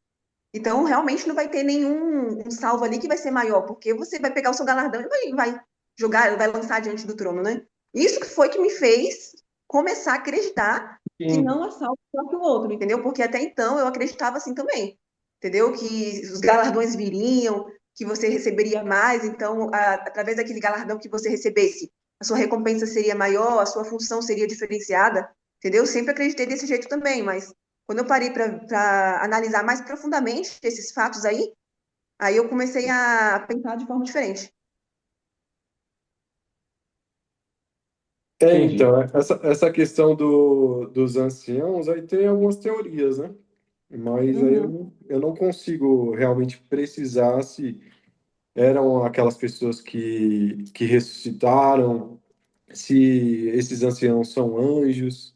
Então, realmente não vai ter nenhum salvo ali que vai ser maior, porque você vai pegar o seu galardão e vai jogar, vai lançar diante do trono, né? Isso que foi que me fez começar a acreditar que Sim, não há salvo pior que o outro, entendeu? Porque até então eu acreditava assim também, entendeu? Que os galardões viriam, que você receberia mais, então, através daquele galardão que você recebesse, a sua recompensa seria maior, a sua função seria diferenciada, entendeu? Sempre acreditei desse jeito também, mas quando eu parei para analisar mais profundamente esses fatos aí eu comecei a pensar de forma diferente. entendi. Então, essa questão dos anciãos, aí tem algumas teorias, né? Mas aí Uhum, eu não consigo realmente precisar se eram aquelas pessoas que ressuscitaram, se esses anciãos são anjos.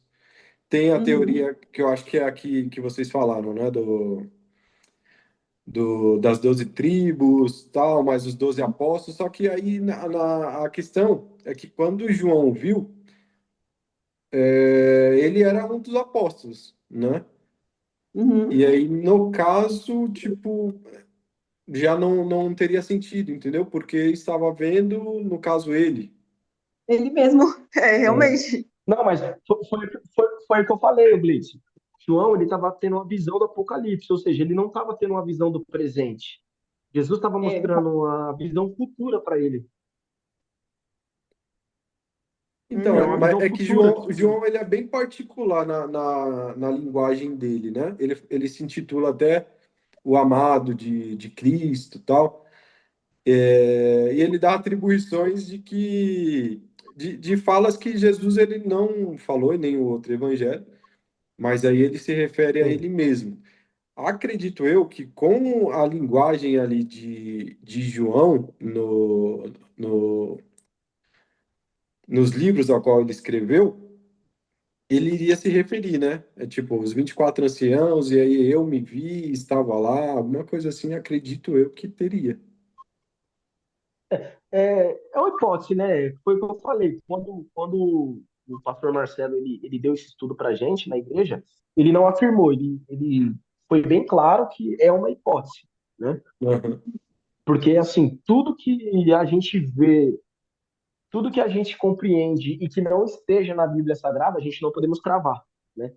Tem a uhum, teoria que eu acho que é a que vocês falaram, né? Das 12 tribos, tal, mais os 12 apóstolos. Só que aí a questão é que quando João viu, ele era um dos apóstolos, né? E uhum. aí, no caso, tipo. já não teria sentido, entendeu? Porque estava vendo, no caso, ele. Ele mesmo, É. realmente. Não, mas foi o que eu falei, Blitz. João, ele estava tendo uma visão do Apocalipse, ou seja, ele não estava tendo uma visão do presente. Jesus estava É, mostrando uma visão futura para ele. Então, É uhum. uma mas visão é que futura. João ele é bem particular na linguagem dele, né? Ele se intitula até o amado de Cristo e tal. E ele dá atribuições de falas que Jesus ele não falou em nenhum outro evangelho, mas aí ele se refere a ele Sim. mesmo. Acredito eu que com a linguagem ali de João nos livros ao qual ele escreveu, ele iria se referir, né? É tipo, os 24 anciãos, e aí eu me vi, estava lá, alguma coisa assim, acredito eu que teria. É uma hipótese, né? Foi o que eu falei. Quando o pastor Marcelo ele deu esse estudo para a gente na igreja, ele não afirmou, ele foi bem claro que é uma hipótese, né? Aham. Porque, assim, tudo que a gente vê, tudo que a gente compreende e que não esteja na Bíblia Sagrada, a gente não podemos cravar, né?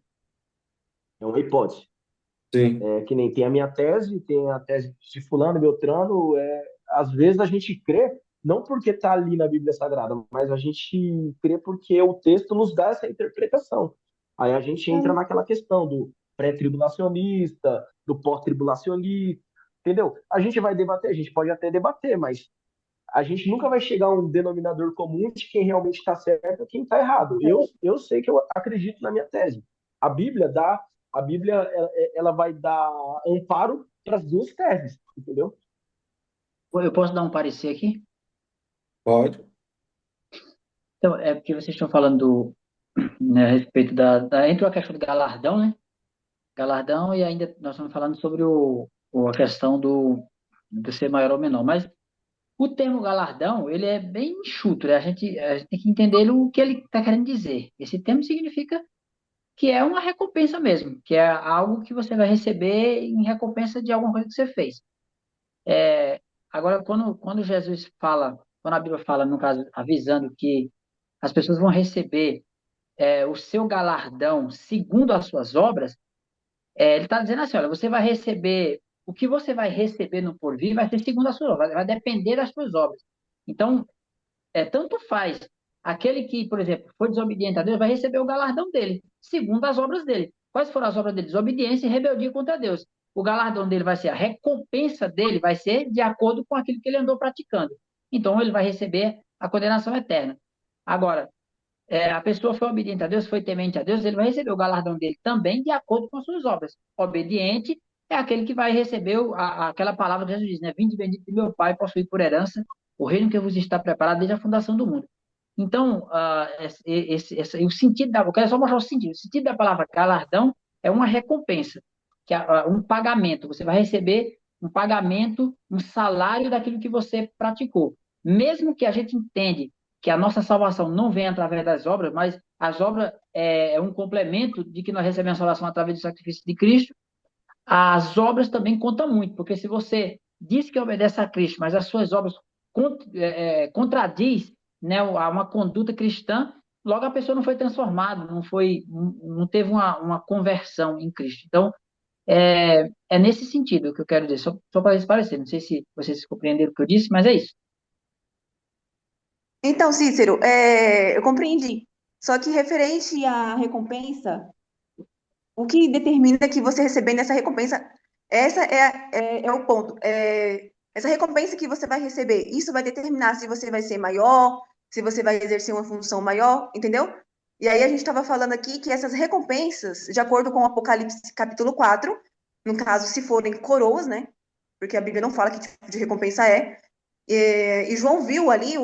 É uma hipótese. Sim, É que nem tem a minha tese, tem a tese de fulano, Beltrano, às vezes a gente crê, não porque está ali na Bíblia Sagrada, mas a gente crê porque o texto nos dá essa interpretação. Aí a gente entra naquela questão do pré-tribulacionista, do pós-tribulacionista, entendeu? A gente vai debater, a gente pode até debater, mas a gente nunca vai chegar a um denominador comum de quem realmente está certo e quem está errado. Eu sei que eu acredito na minha tese. A Bíblia dá, a Bíblia ela vai dar amparo para as duas teses, entendeu? Eu posso dar um parecer aqui? pode. Então, é porque vocês estão falando né, a respeito entre a questão do galardão, né? Galardão e ainda nós estamos falando sobre a questão do ser maior ou menor. Mas o termo galardão, ele é bem enxuto, né? A gente tem que entender o que ele está querendo dizer. Esse termo significa que é uma recompensa mesmo, que é algo que você vai receber em recompensa de alguma coisa que você fez. Agora, quando Jesus fala, quando a Bíblia fala, no caso, avisando que as pessoas vão receber o seu galardão segundo as suas obras, ele está dizendo assim, olha, você vai receber, o que você vai receber no porvir vai ser segundo as suas obras, vai depender das suas obras. Então, tanto faz. Aquele que, por exemplo, foi desobediente a Deus vai receber o galardão dele, segundo as obras dele. Quais foram as obras dele? Desobediência e rebeldia contra Deus. O galardão dele vai ser, a recompensa dele vai ser de acordo com aquilo que ele andou praticando. Então, ele vai receber a condenação eterna. Agora, a pessoa foi obediente a Deus, foi temente a Deus, ele vai receber o galardão dele também de acordo com as suas obras. Obediente é aquele que vai receber aquela palavra que Jesus diz, né? Vinde bendito de meu Pai, possuir por herança o reino que vos está preparado desde a fundação do mundo. Então, o sentido eu quero só mostrar o sentido. O sentido da palavra galardão é uma recompensa, que é um pagamento. Você vai receber um pagamento, um salário daquilo que você praticou. Mesmo que a gente entende que a nossa salvação não vem através das obras, mas as obras é um complemento de que nós recebemos a salvação através do sacrifício de Cristo. As obras também contam muito, porque se você diz que obedece a Cristo, mas as suas obras contradiz, né, a uma conduta cristã, logo a pessoa não foi transformada, não teve uma conversão em Cristo. Então, é nesse sentido que eu quero dizer, só para esclarecer. Não sei se vocês compreenderam o que eu disse, mas é isso. Então, Cícero, eu compreendi. Só que referente à recompensa, o que determina que você recebendo essa recompensa, essa é o ponto. Essa recompensa que você vai receber, isso vai determinar se você vai ser maior, se você vai exercer uma função maior, entendeu? E aí a gente estava falando aqui que essas recompensas, de acordo com o Apocalipse capítulo 4, no caso, se forem coroas, né? Porque a Bíblia não fala que tipo de recompensa é. E João viu ali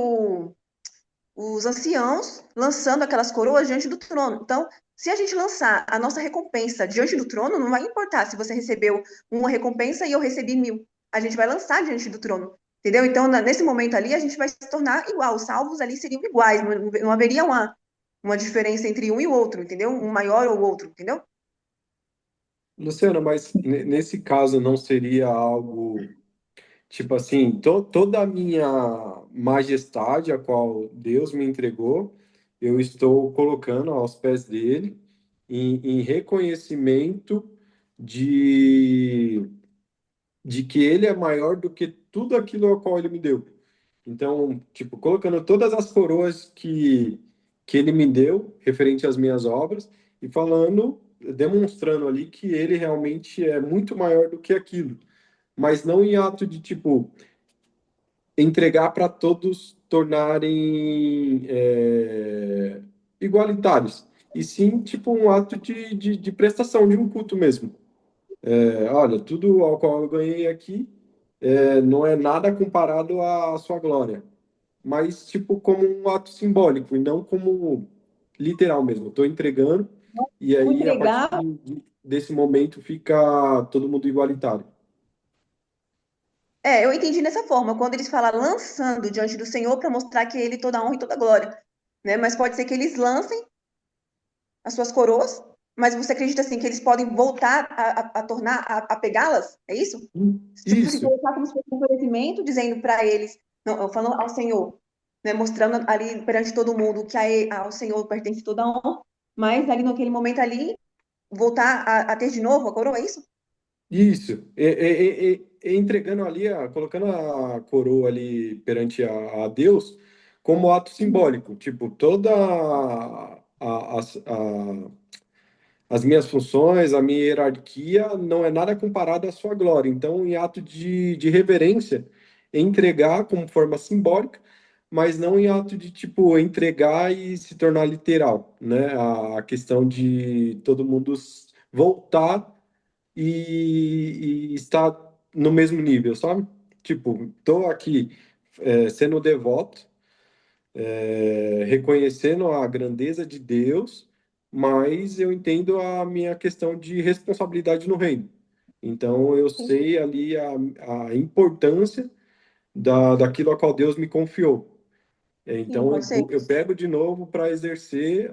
os anciãos lançando aquelas coroas diante do trono. Então, se a gente lançar a nossa recompensa diante do trono, não vai importar se você recebeu uma recompensa e eu recebi 1.000. A gente vai lançar diante do trono. Entendeu? Então, nesse momento ali, a gente vai se tornar igual. Os salvos ali seriam iguais. Não haveria uma diferença entre um e o outro, entendeu? Um maior ou outro, entendeu? Luciana, mas nesse caso não seria algo Tipo assim, toda a minha majestade, a qual Deus me entregou, eu estou colocando aos pés dele em reconhecimento de, de que ele é maior do que tudo aquilo ao qual ele me deu. Então, tipo, colocando todas as coroas que ele me deu, referente às minhas obras, e falando, demonstrando ali que ele realmente é muito maior do que aquilo. Mas não em ato de, tipo, entregar para todos tornarem igualitários. E sim, tipo, um ato de prestação, de um culto mesmo. Olha, tudo ao qual eu ganhei aqui não é nada comparado à sua glória, mas tipo como um ato simbólico e não como literal mesmo. Estou entregando e Vou aí a partir entregar. desse momento fica todo mundo igualitário. Eu entendi dessa forma, quando eles falam lançando diante do Senhor para mostrar que ele toda a honra e toda a glória, né? Mas pode ser que eles lancem as suas coroas, mas você acredita assim que eles podem voltar a tornar a pegá-las? É isso? Tipo, se Isso, colocar como se fosse um oferecimento, dizendo para eles, não, falando ao Senhor, né? Mostrando ali perante todo mundo que ao Senhor pertence toda a honra, mas ali naquele momento ali voltar a ter de novo a coroa, é isso? isso. Entregando ali, colocando a coroa ali perante a Deus como ato simbólico. Tipo, toda as minhas funções, a minha hierarquia não é nada comparado à sua glória. Então, em ato de reverência, entregar como forma simbólica, mas não em ato de, tipo, entregar e se tornar literal, né? A questão de todo mundo voltar e estar no mesmo nível, sabe? Tipo, tô aqui sendo devoto, reconhecendo a grandeza de Deus, mas eu entendo a minha questão de responsabilidade no reino. Então, eu Sim, sei ali a importância daquilo a qual Deus me confiou. sim, Então, pode ser. eu pego de novo para exercer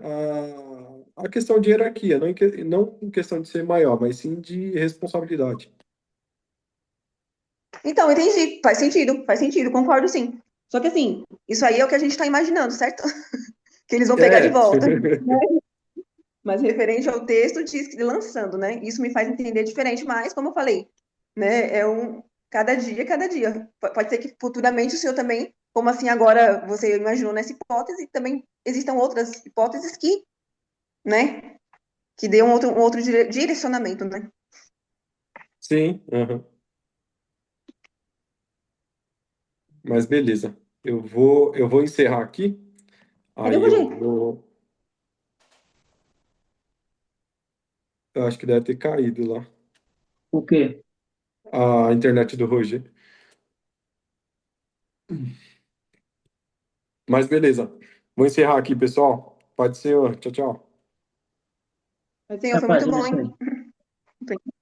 a questão de hierarquia, não em questão de ser maior, mas sim de responsabilidade. Então, entendi. Faz sentido, concordo sim. Só que assim, isso aí é o que a gente está imaginando, certo? Que eles vão pegar de É, volta. Mas referente ao texto, diz que lançando, né? Isso me faz entender diferente, mas, como eu falei, né? Cada dia. Pode ser que futuramente o senhor também, como assim agora você imaginou nessa hipótese, também existam outras hipóteses que, né? Que dê um outro direcionamento, né? sim, aham. Mas beleza. Eu vou encerrar aqui. Cadê o Aí Roger? eu acho que deve ter caído lá O quê? a internet do Roger. Mas beleza. Vou encerrar aqui, pessoal. Pode ser. Tchau, tchau. Senhor, Na foi paz muito do bom, Senhor. hein?